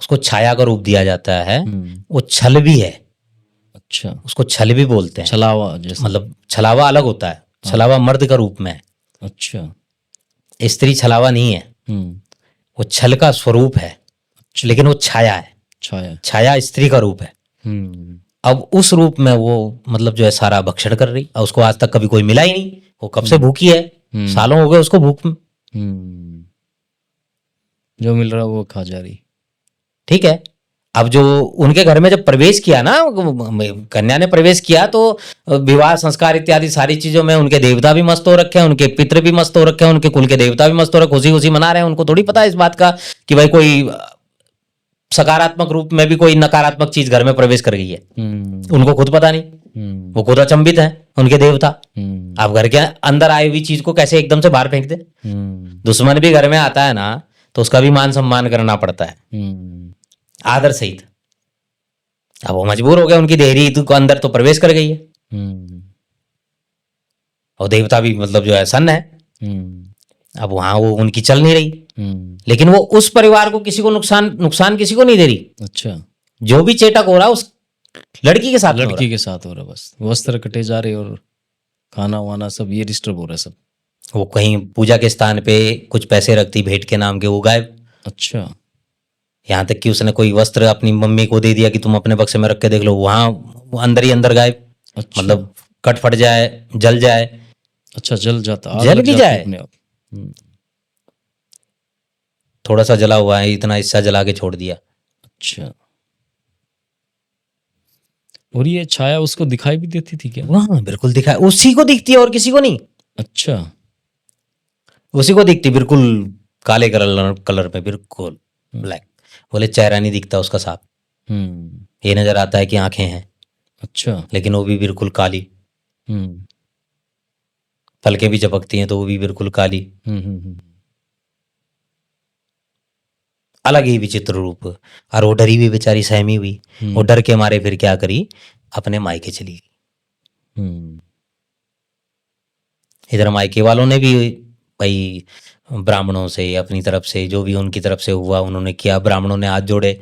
उसको छाया का रूप दिया जाता है। वो छल भी है। अच्छा, उसको छल भी बोलते हैं, छलावा जैसे। मतलब छलावा अलग होता है, छलावा मर्द का रूप में है। अच्छा, स्त्री छलावा नहीं है, वो छल का स्वरूप है, लेकिन वो छाया है। छाया स्त्री का रूप है। अब उस रूप में वो मतलब जो है सारा भक्षण कर रही, और उसको आज तक कभी कोई मिला ही नहीं। वो कब से भूखी है, सालों हो गए उसको भूख में। जो मिल रहा वो खा जा रही। ठीक है, अब जो उनके घर में जब प्रवेश किया ना, कन्या ने प्रवेश किया, तो विवाह संस्कार इत्यादि सारी चीजों में उनके देवता भी मस्त हो रखे हैं, उनके पितृ भी मस्त हो रखे हैं, उनके कुल के देवता भी मस्त हो रखे, खुशी खुशी मना रहे हैं। उनको थोड़ी पता है इस बात का कि भाई कोई सकारात्मक रूप में भी कोई नकारात्मक चीज घर में प्रवेश कर गई है। उनको खुद पता नहीं, वो खुद अचंभित है, उनके देवता। आप घर के अंदर आई हुई चीज को कैसे एकदम से बाहर फेंक दे। दुश्मन भी घर में आता है ना, तो उसका भी मान सम्मान करना पड़ता है, आदर सहित। अब वो मजबूर हो गए, उनकी देहरी तो अंदर तो प्रवेश कर गई है, और देवता भी मतलब जो है सन्न है। अब वहां वो उनकी चल नहीं रही, लेकिन वो उस परिवार को किसी को नुकसान किसी को नहीं दे रही। अच्छा, जो भी चेटक हो रहा उस लड़की के साथ हो रहा। लड़की के साथ हो रहा, बस वस्त्र कटे जा रहे और खाना वाना सब ये डिस्टर्ब हो रहा है सब। वो कहीं पूजा के स्थान पे कुछ पैसे रखती भेंट के नाम के, वो गायब। अच्छा, यहाँ तक कि उसने कोई वस्त्र अपनी मम्मी को दे दिया कि तुम अपने बक्से में रख के देख लो, वहां वो अंदर ही अंदर गायब। अच्छा। मतलब कट फट जाए, जल जाए। अच्छा, जल जाता, आग जल लग भी जाती जाए। अपने आप। थोड़ा सा जला हुआ है, इतना हिस्सा जला के छोड़ दिया। अच्छा, और ये छाया उसको दिखाई भी देती थी क्या? हाँ बिल्कुल दिखा, उसी को दिखती है और किसी को नहीं। अच्छा, उसी को दिखती, बिल्कुल काले कलर में, बिल्कुल ब्लैक। बोले चेहरा नहीं दिखता उसका साफ, ये नजर आता है कि आंखें हैं। अच्छा, लेकिन वो भी बिल्कुल काली। पलकें भी चपकती हैं तो वो भी बिल्कुल काली। अलग ही विचित्र रूप। और वो डरी हुई बेचारी, सहमी हुई। वो डर के मारे फिर क्या करी, अपने मायके चली गई। इधर मायके वालों ने भी भाई ब्राह्मणों से अपनी तरफ से जो भी उनकी तरफ से हुआ उन्होंने किया, ब्राह्मणों ने हाथ जोड़े।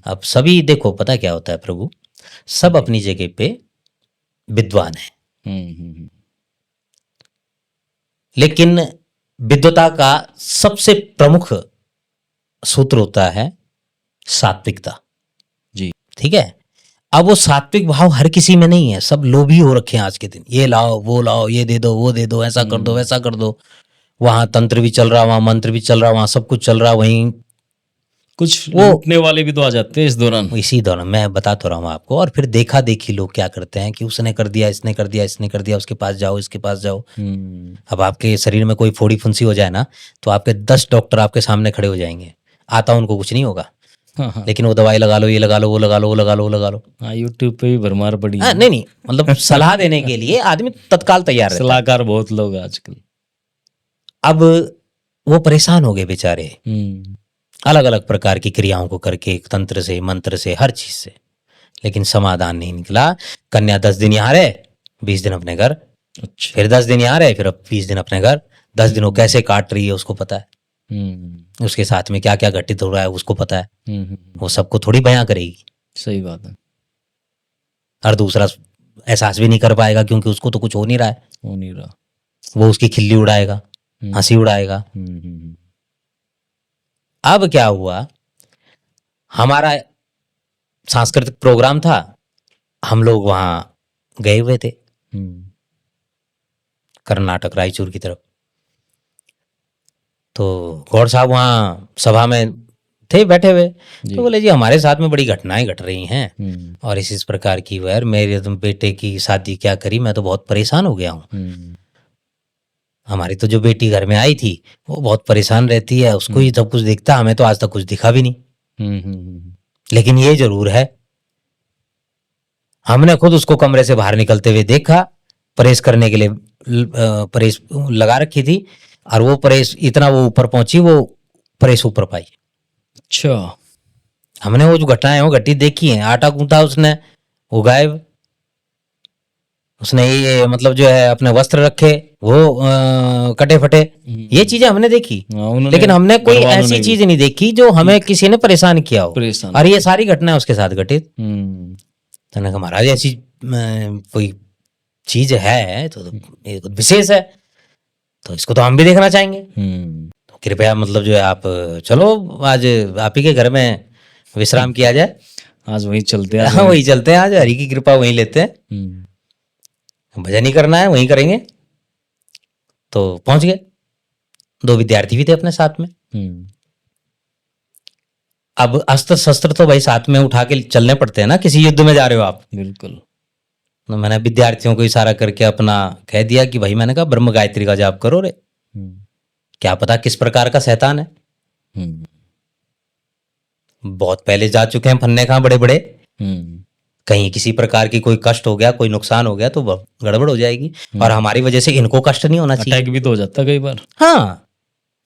अब सभी देखो पता क्या होता है प्रभु, सब अपनी जगह पे विद्वान है, लेकिन विद्वता का सबसे प्रमुख सूत्र होता है सात्विकता। जी, ठीक है। अब वो सात्विक भाव हर किसी में नहीं है, सब लोभी हो रखे हैं आज के दिन। ये लाओ, वो लाओ, ये दे दो, वो दे दो, ऐसा कर दो, वैसा कर दो। वहां तंत्र भी चल रहा, वहां मंत्र भी चल रहा, वहां सब कुछ चल रहा। वहीं कुछ लूटने वाले भी तो आ जाते हैं इस दौरान। इसी दौरान मैं बता तो रहा हूँ आपको। और फिर देखा देखी लोग क्या करते हैं कि उसने कर दिया, इसने कर दिया, इसने कर दिया, उसके पास जाओ, इसके पास जाओ। अब आपके शरीर में कोई फोड़ी फुंसी हो जाए ना, तो आपके 10 डॉक्टर आपके सामने खड़े हो जाएंगे। आता उनको कुछ नहीं होगा, हाँ। लेकिन वो दवाई लगा लो, ये लगा लो, वो लगा लो, वो लगा लो, वो लगा लो। हाँ, यूट्यूब पे भी भरमार पड़ी है। नहीं मतलब सलाह देने के लिए आदमी तत्काल तैयार रहता है। सलाहकार बहुत लोग आजकल। अब वो परेशान हो गए बेचारे, अलग अलग प्रकार की क्रियाओं को करके, तंत्र से, मंत्र से, हर चीज से, लेकिन समाधान नहीं निकला। कन्या 10 दिन यहाँ रहे, 20 दिन अपने घर। अच्छा, फिर 10 दिन यहाँ रहे, फिर अब 20 दिन अपने घर। 10 दिन वो कैसे काट रही है उसको पता है, उसके साथ में क्या क्या घटित हो रहा है उसको पता है। वो सबको थोड़ी बयां करेगी। सही बात है। और दूसरा एहसास भी नहीं कर पाएगा, क्योंकि उसको तो कुछ हो नहीं रहा है। हो नहीं रहा। वो उसकी खिल्ली उड़ाएगा, हंसी उड़ाएगा। अब क्या हुआ, हमारा सांस्कृतिक प्रोग्राम था, हम लोग वहां गए हुए थे कर्नाटक, रायचूर की तरफ। तो गौड़ साहब वहाँ सभा में थे बैठे हुए, तो बोले जी हमारे साथ में बड़ी घटनाएं घट रही हैं और इस प्रकार की। यार मेरे बेटे की शादी क्या करी, मैं तो बहुत परेशान हो गया हूँ। हमारी तो जो बेटी घर में आई थी वो बहुत परेशान रहती है, उसको ही सब कुछ दिखता, हमें तो आज तक कुछ दिखा भी नहीं। लेकिन ये जरूर है, हमने खुद उसको कमरे से बाहर निकलते हुए देखा, प्रेस करने के लिए प्रेस लगा रखी थी, और वो प्रेस इतना वो ऊपर पहुंची, वो प्रेस ऊपर पाई। अच्छा, हमने वो जो घटनाएं वो घटी देखी हैं। आटा गूंथा उसने, वो गायब। उसने ये मतलब जो है अपने वस्त्र रखे, वो कटे फटे, ये चीजें हमने देखी। लेकिन हमने कोई ऐसी चीज नहीं देखी जो हमें किसी ने परेशान किया हो। और ये सारी घटनाएं उसके साथ घटित। तो मैंने कहा महाराज ऐसी कोई चीज है तो विशेष है, तो इसको तो हम भी देखना चाहेंगे। तो कृपया मतलब जो है आप चलो, आज आप ही के घर में विश्राम किया जाए। आज वहीं चलते हैं। वहीं चलते हैं, आज हरि की कृपा वहीं लेते हैं। भजन ही करना है, वहीं करेंगे। तो पहुंच गए, 2 विद्यार्थी भी थे अपने साथ में। अब अस्त्र शस्त्र तो भाई साथ में उठा के चलने पड़ते हैं ना, किसी युद्ध में जा रहे हो आप। बिल्कुल। तो मैंने विद्यार्थियों को इशारा करके अपना कह दिया कि भाई, मैंने कहा ब्रह्म गायत्री का जाप करो रे, क्या पता किस प्रकार का शैतान है। बहुत पहले जा चुके हैं फन्ने कहाँ बड़े बड़े, कहीं किसी प्रकार की कोई कष्ट हो गया, कोई नुकसान हो गया तो गड़बड़ हो जाएगी। और हमारी वजह से इनको कष्ट नहीं होना चाहिए। अटैक भी तो हो जाता है कई बार। हाँ,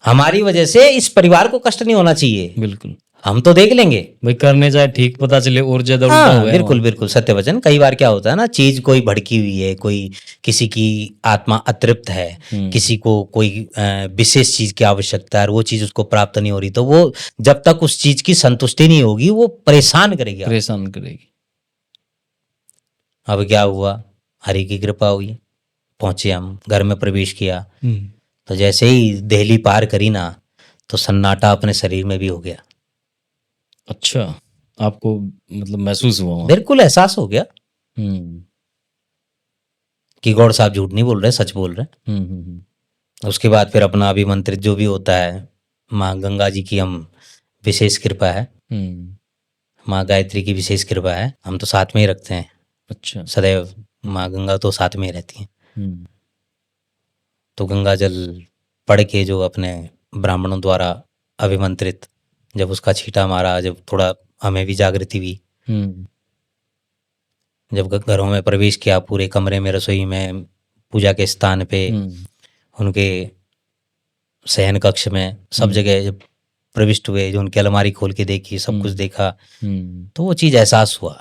हमारी वजह से इस परिवार को कष्ट नहीं होना चाहिए। बिल्कुल। हम तो देख लेंगे भाई करने जाए ठीक, पता चले और ज्यादा उल्टा हाँ, हो गया। बिल्कुल बिल्कुल सत्य वचन। कई बार क्या होता है ना, चीज कोई भड़की हुई है, कोई किसी की आत्मा अतृप्त है, किसी को कोई विशेष चीज की आवश्यकता है और वो चीज उसको प्राप्त नहीं हो रही, तो वो जब तक उस चीज की संतुष्टि नहीं होगी वो परेशान करेगी। परेशान करेगी। अब क्या हुआ, हरि की कृपा हुई, पहुंचे हम, घर में प्रवेश किया, तो जैसे ही देहली पार करी ना, तो सन्नाटा अपने शरीर में भी हो गया। अच्छा, आपको मतलब महसूस हुआ वहाँ? बिल्कुल एहसास हो गया हम्म कि गौड़ साहब झूठ नहीं बोल रहे, सच बोल रहे। उसके बाद फिर अपना अभिमंत्रित जो भी होता है, माँ गंगा जी की हम विशेष कृपा है, माँ गायत्री की विशेष कृपा है, हम तो साथ में ही रखते हैं। अच्छा। सदैव माँ गंगा तो साथ में ही रहती हैं। तो गंगा जल पढ़ के जो अपने ब्राह्मणों द्वारा अभिमंत्रित, जब उसका छींटा मारा, जब थोड़ा हमें भी जागृति हुई, जब घरों में प्रवेश किया, पूरे कमरे में, रसोई में, पूजा के स्थान पे, उनके शयन कक्ष में, सब जगह जब प्रविष्ट हुए, जो उनकी अलमारी खोल के देखी, सब कुछ देखा, तो वो चीज एहसास हुआ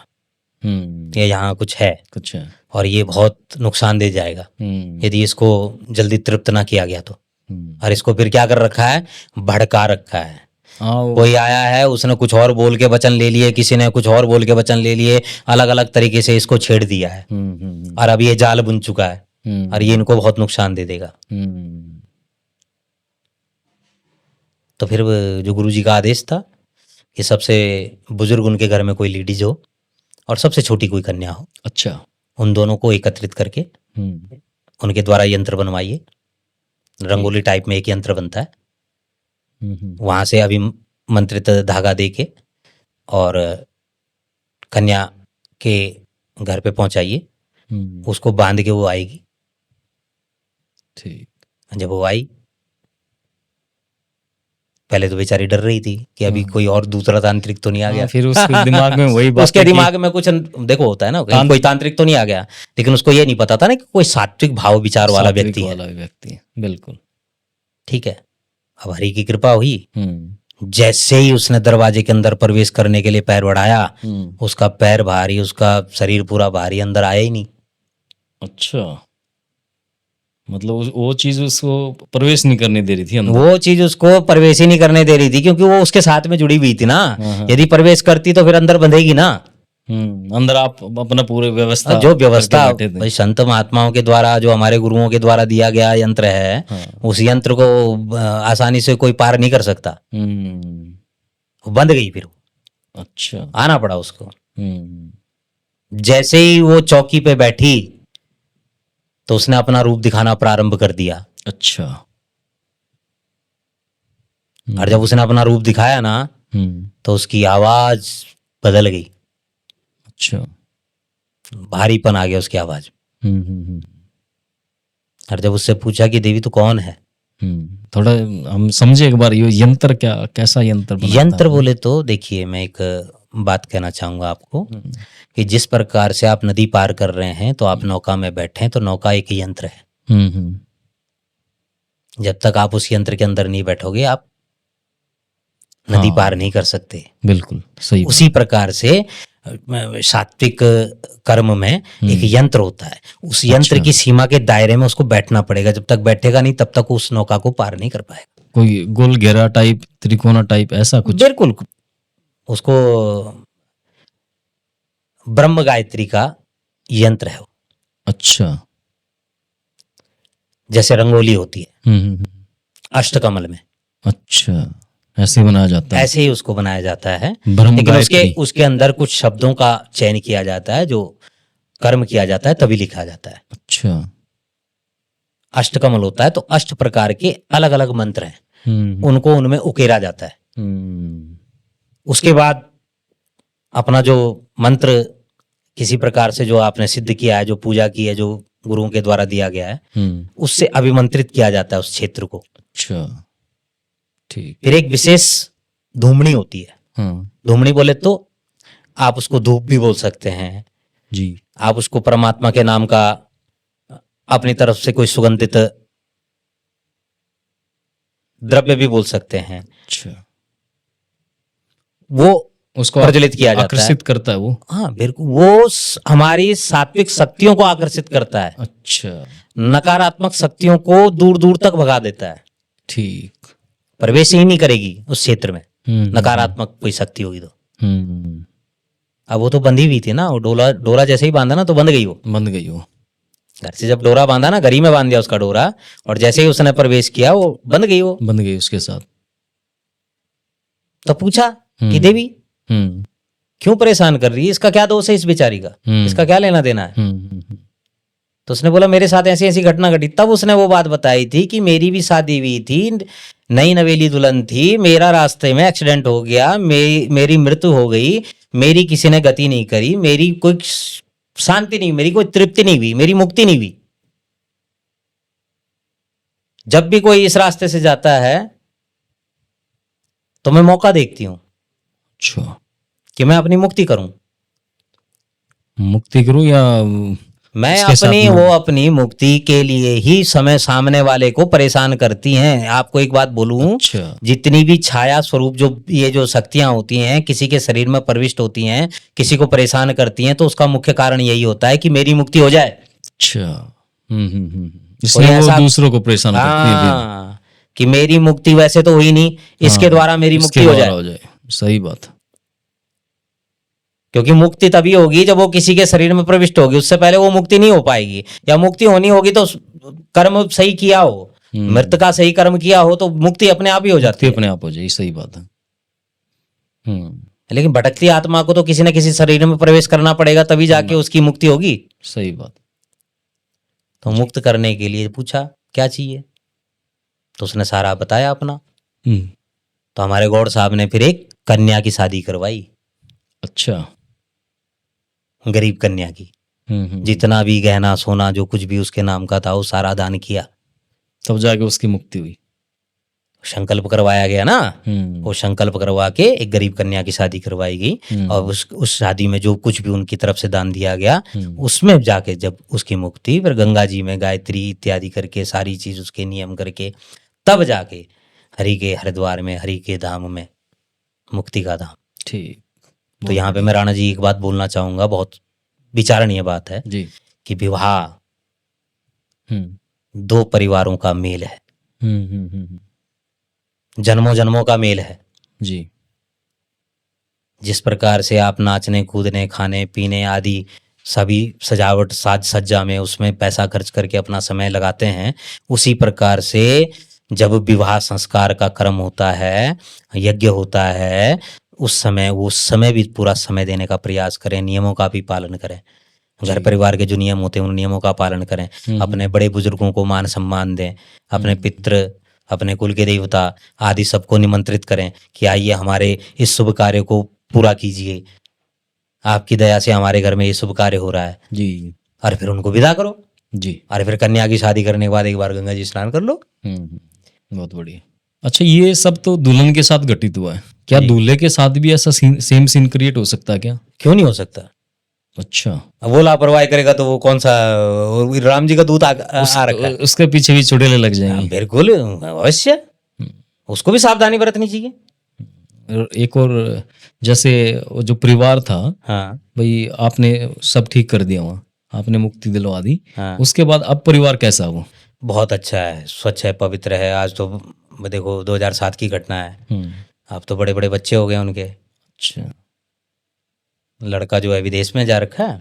कि यहाँ कुछ है और ये बहुत नुकसान दे जाएगा यदि इसको जल्दी तृप्त ना किया गया तो। और इसको फिर क्या कर रखा है, भड़का रखा है। कोई आया है, उसने कुछ और बोल के वचन ले लिए, किसी ने कुछ और बोल के वचन ले लिए, अलग अलग तरीके से इसको छेड़ दिया है और अब ये जाल बुन चुका है और ये इनको बहुत नुकसान दे देगा। तो फिर जो गुरुजी का आदेश था कि सबसे बुजुर्ग उनके घर में कोई लेडीज हो और सबसे छोटी कोई कन्या हो, अच्छा, उन दोनों को एकत्रित करके उनके द्वारा यंत्र बनवाइए। रंगोली टाइप में एक यंत्र बनता है, वहां से अभिमंत्रित धागा दे के और कन्या के घर पे पहुंचाइए, उसको बांध के वो आएगी। ठीक। जब वो आई, पहले तो बेचारी डर रही थी कि अभी कोई और दूसरा तांत्रिक तो नहीं आ गया। फिर उसके दिमाग में वही बात, उसके दिमाग में कुछ देखो होता है ना, कोई तांत्रिक तो नहीं आ गया, लेकिन उसको ये नहीं पता था ना कि कोई सात्विक भाव विचार वाला व्यक्ति है। बिल्कुल ठीक है। अब हरि की कृपा हुई, जैसे ही उसने दरवाजे के अंदर प्रवेश करने के लिए पैर बढ़ाया, उसका पैर भारी, उसका शरीर पूरा भारी, अंदर आया ही नहीं। अच्छा, मतलब वो चीज उसको प्रवेश नहीं करने दे रही थी अंदर। वो चीज उसको प्रवेश ही नहीं करने दे रही थी, क्योंकि वो उसके साथ में जुड़ी हुई थी ना। यदि प्रवेश करती तो फिर अंदर बंधेगी ना। अंदर आप अपना पूरे व्यवस्था, जो व्यवस्था भाई संत महात्माओं के द्वारा, जो हमारे गुरुओं के द्वारा दिया गया यंत्र है, उस यंत्र को आसानी से कोई पार नहीं कर सकता। वो बंद गई फिर। अच्छा, आना पड़ा उसको। जैसे ही वो चौकी पे बैठी तो उसने अपना रूप दिखाना प्रारंभ कर दिया। अच्छा। और जब उसने अपना रूप दिखाया ना, तो उसकी आवाज बदल गई। अच्छा, भारीपन आ गया उसकी आवाज। और जब उससे पूछा कि देवी तू कौन है, थोड़ा हम समझे एक बार, ये यंत्र क्या, कैसा यंत्र बनाता है? यंत्र बोले तो देखिए, मैं एक बात कहना चाहूंगा आपको कि जिस प्रकार से आप नदी पार कर रहे हैं, तो आप नौका में बैठे हैं, तो नौका एक यंत्र है। जब तक आप उस यंत्र के अंदर नहीं बैठोगे, आप नदी पार नहीं कर सकते। बिल्कुल सही। उसी प्रकार से सात्विक कर्म में एक यंत्र होता है, उस यंत्र की सीमा के दायरे में उसको बैठना पड़ेगा। जब तक बैठेगा नहीं, तब तक उस नौका को पार नहीं कर पाएगा। कोई गोल घेरा टाइप, त्रिकोणा टाइप, ऐसा कुछ? बिल्कुल। उसको ब्रह्म गायत्री का यंत्र है। अच्छा, जैसे रंगोली होती है अष्टकमल में, अच्छा, ऐसे बनाया जाता है। ऐसे ही उसको बनाया जाता है, लेकिन उसके अंदर कुछ शब्दों का चयन किया जाता है, जो कर्म किया जाता है तभी लिखा जाता है। अच्छा, अष्टकमल होता है तो अष्ट प्रकार के अलग अलग मंत्र हैं, उनको उनमें उकेरा जाता है। उसके बाद अपना जो मंत्र किसी प्रकार से जो आपने सिद्ध किया है, जो पूजा की है, जो गुरुओं के द्वारा दिया गया है, उससे अभिमंत्रित किया जाता है उस क्षेत्र को। अच्छा, ठीक। फिर एक विशेष धूमनी होती है। धूमनी बोले तो आप उसको धूप भी बोल सकते हैं जी। आप उसको परमात्मा के नाम का अपनी तरफ से कोई सुगंधित द्रव्य भी बोल सकते हैं। अच्छा, वो उसको प्रज्वलित किया जाता है, आकर्षित करता है वो। हाँ बिल्कुल, वो हमारी सात्विक शक्तियों को आकर्षित करता है, अच्छा, नकारात्मक शक्तियों को दूर दूर तक भगा देता है, ठीक। प्रवेश ही नहीं करेगी उस क्षेत्र में नकारात्मक कोई शक्ति होगी तो। अब वो तो बंधी हुई थी ना, वो डोरा जैसे ही बांधा ना तो बंध गई, वो बंद गई वो। घर से जब डोरा बांधा ना, घरी में बांध दिया उसका डोरा, और जैसे ही उसने प्रवेश किया वो बंध गई, वो बंद गई उसके साथ। तो पूछा कि देवी क्यों परेशान कर रही है, इसका क्या दोष है इस बेचारी का, इसका क्या लेना देना है। तो उसने बोला मेरे साथ ऐसी ऐसी घटना घटी। तब उसने वो बात बताई थी कि मेरी भी शादी हुई थी, नई नवेली दुल्हन थी, मेरा रास्ते में एक्सीडेंट हो गया, मेरी मृत्यु हो गई, मेरी किसी ने गति नहीं करी, मेरी कोई शांति नहीं, मेरी कोई तृप्ति नहीं हुई, मेरी मुक्ति नहीं हुई। जब भी कोई इस रास्ते से जाता है तो मैं मौका देखती हूं अच्छा, कि मैं अपनी मुक्ति करूं, मुक्ति करूं या मैं इसके साथ अपनी में- वो अपनी मुक्ति के लिए ही समय सामने वाले को परेशान करती हैं। आपको एक बात बोलूं, अच्छा, जितनी भी छाया स्वरूप जो ये जो शक्तियां होती हैं किसी के शरीर में प्रविष्ट होती हैं, किसी को परेशान करती हैं, तो उसका मुख्य कारण यही होता है कि मेरी मुक्ति हो जाए। अच्छा। इसलिए वो ऐसा- दूसरों को परेशान करती है फिर। हाँ, कि मेरी मुक्ति वैसे तो हुई नहीं, इसके हाँ, द्वारा मेरी इसके मुक्ति हो द्वारा जाए। सही बात। क्योंकि मुक्ति तभी होगी जब वो किसी के शरीर में प्रविष्ट होगी, उससे पहले वो मुक्ति नहीं हो पाएगी। या मुक्ति होनी होगी तो कर्म सही किया हो, मृत का सही कर्म किया हो तो मुक्ति अपने आप ही हो जाती है। अपने आप हो जाए, सही बात है। लेकिन भटकती आत्मा को तो किसी न किसी शरीर में प्रवेश करना पड़ेगा, तभी जाके उसकी मुक्ति होगी। सही बात। तो मुक्त करने के लिए पूछा क्या चाहिए, तो उसने सारा बताया अपना। तो हमारे गौड़ साहब ने फिर एक कन्या की शादी करवाई, अच्छा, गरीब कन्या की। जितना भी गहना सोना जो कुछ भी उसके नाम का था वो सारा दान किया, तब जाके उसकी मुक्ति हुई। संकल्प करवाया गया ना, वो संकल्प करवा के एक गरीब कन्या की शादी करवाई गई। और उस शादी में जो कुछ भी उनकी तरफ से दान दिया गया, उसमें जाके जब उसकी मुक्ति, फिर गंगा जी में गायत्री इत्यादि करके सारी चीज उसके नियम करके तब जाके हरि के हरिद्वार में, हरि के धाम में मुक्ति का धाम। ठीक। तो यहाँ पे मैं राणा जी एक बात बोलना चाहूंगा, बहुत विचारणीय बात है जी। कि विवाह दो परिवारों का मेल है, जन्मों जन्मों का मेल है जी। जिस प्रकार से आप नाचने कूदने खाने पीने आदि सभी सजावट साज सज्जा में उसमें पैसा खर्च करके अपना समय लगाते हैं, उसी प्रकार से जब विवाह संस्कार का कर्म होता है, यज्ञ होता है, उस समय भी पूरा समय देने का प्रयास करें, नियमों का भी पालन करें। घर परिवार के जो नियम होते हैं उन नियमों का पालन करें, अपने बड़े बुजुर्गों को मान सम्मान दें, अपने पितृ, अपने कुल के देवता आदि सबको निमंत्रित करें कि आइए हमारे इस शुभ कार्य को पूरा कीजिए, आपकी दया से हमारे घर में ये शुभ कार्य हो रहा है जी। और फिर उनको विदा करो जी। और फिर कन्या की शादी करने के बाद एक बार गंगा जी स्नान कर लो। बहुत बढ़िया। अच्छा, ये सब तो दुल्हन के साथ घटित हुआ है, क्या दूल्हे के साथ भी ऐसा सेम सीन क्रिएट हो सकता है क्या? क्यों नहीं हो सकता? अच्छा, अब वो लापरवाही करेगा तो वो कौन सा राम जी का दूत आ रखा है। उसके पीछे भी चुड़ैलें लग जाएंगी। बिल्कुल अवश्य, उसको भी सावधानी बरतनी चाहिए। एक और जैसे वो जो परिवार था, हाँ भाई आपने सब ठीक कर दिया, वहाँ आपने मुक्ति दिलवा दी, हाँ। उसके बाद अब परिवार कैसा हो? बहुत अच्छा है, स्वच्छ है, पवित्र है। आज तो देखो 2007 की घटना है, अब तो बड़े बड़े बच्चे हो गए उनके। अच्छा। लड़का जो है विदेश में जा रखा है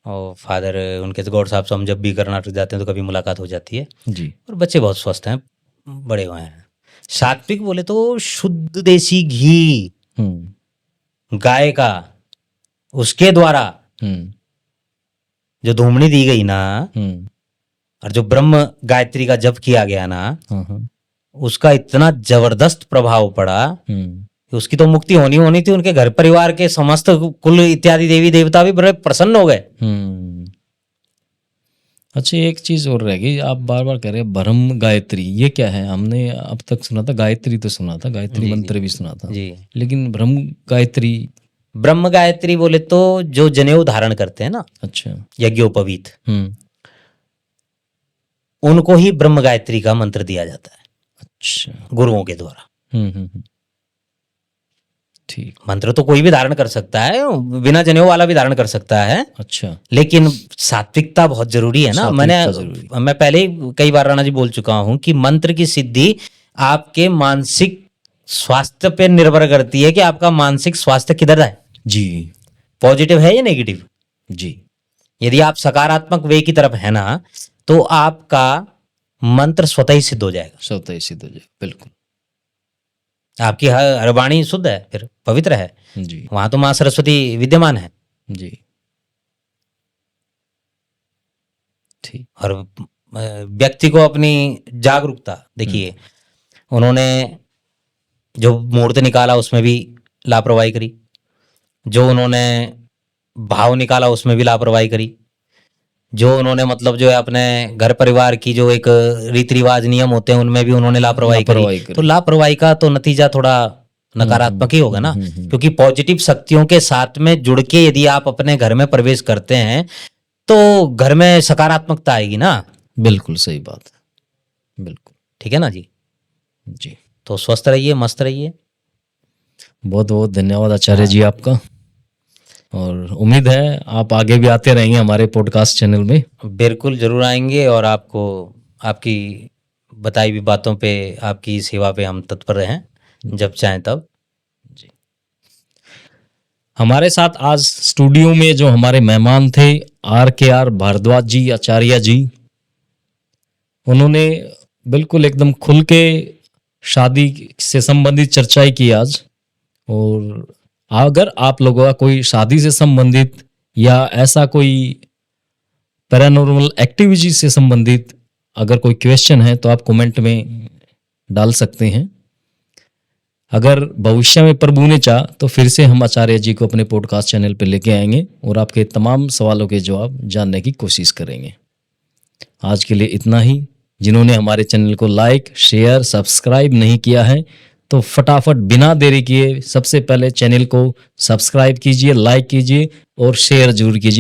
और फादर उनके गौड़ साहब से हम जब भी कर्नाटक जाते हैं तो कभी मुलाकात हो जाती है जी। और बच्चे बहुत स्वस्थ हैं, बड़े हुए हैं। सात्विक बोले तो शुद्ध देसी घी गाय का, उसके द्वारा जो धूमनी दी गई ना और जो ब्रह्म गायत्री का जप किया गया ना, उसका इतना जबरदस्त प्रभाव पड़ा उसकी तो मुक्ति होनी होनी थी। उनके घर परिवार के समस्त कुल इत्यादि देवी देवता भी बड़े प्रसन्न हो गए। अच्छा, एक चीज और रह गई, आप बार बार कह रहे हैं ब्रह्म गायत्री, ये क्या है? हमने अब तक सुना था गायत्री, तो सुना था गायत्री मंत्र भी सुना था जी। लेकिन ब्रह्म गायत्री? ब्रह्म गायत्री बोले तो जो जनेऊ धारण करते हैं ना, अच्छा। यज्ञोपवीत, उनको ही ब्रह्म गायत्री का मंत्र दिया जाता है। अच्छा। गुरुओं के द्वारा। ठीक। मंत्र तो कोई भी धारण कर सकता है, बिना जनेऊ वाला भी धारण कर सकता है। अच्छा। लेकिन सात्विकता बहुत जरूरी है ना। मैं पहले ही कई बार राणा जी बोल चुका हूं कि मंत्र की सिद्धि आपके मानसिक स्वास्थ्य पे निर्भर करती है कि आपका मानसिक स्वास्थ्य किधर है जी, पॉजिटिव है या नेगेटिव जी। यदि आप सकारात्मक वे की तरफ है ना, तो आपका मंत्र स्वतः ही सिद्ध हो जाएगा। स्वतः ही सिद्ध हो जाएगा, बिल्कुल। आपकी हर वाणी शुद्ध है, फिर पवित्र है जी। वहां तो मां सरस्वती विद्यमान है जी। ठीक। और व्यक्ति को अपनी जागरूकता, देखिए उन्होंने जो मूर्त निकाला उसमें भी लापरवाही करी, जो उन्होंने भाव निकाला उसमें भी लापरवाही करी, जो उन्होंने मतलब जो है अपने घर परिवार की जो एक रीति रिवाज नियम होते हैं उनमें भी उन्होंने लापरवाही करी। तो लापरवाही का तो नतीजा थोड़ा नकारात्मक ही होगा ना, क्योंकि पॉजिटिव शक्तियों के साथ में जुड़ के यदि आप अपने घर में प्रवेश करते हैं तो घर में सकारात्मकता आएगी ना। बिल्कुल सही बात है, बिल्कुल। ठीक है ना जी। जी। तो स्वस्थ रहिए, मस्त रहिए। बहुत बहुत धन्यवाद आचार्य जी आपका, और उम्मीद है आप आगे भी आते रहेंगे हमारे पॉडकास्ट चैनल में। बिल्कुल जरूर आएंगे, और आपको आपकी बताई हुई बातों पे, आपकी सेवा पे हम तत्पर हैं जब चाहें तब। जी। हमारे साथ आज स्टूडियो में जो हमारे मेहमान थे RKR भारद्वाज जी, आचार्य जी, उन्होंने बिल्कुल एकदम खुल के शादी से संबंधित चर्चाएं की आज। और अगर आप लोगों का कोई शादी से संबंधित या ऐसा कोई पैरानॉर्मल एक्टिविटी से संबंधित अगर कोई क्वेश्चन है तो आप कमेंट में डाल सकते हैं। अगर भविष्य में प्रभु ने चाहा तो फिर से हम आचार्य जी को अपने पॉडकास्ट चैनल पर लेके आएंगे और आपके तमाम सवालों के जवाब जानने की कोशिश करेंगे। आज के लिए इतना ही। जिन्होंने हमारे चैनल को लाइक, शेयर, सब्सक्राइब नहीं किया है तो फटाफट बिना देरी किए सबसे पहले चैनल को सब्सक्राइब कीजिए, लाइक कीजिए और शेयर जरूर कीजिए।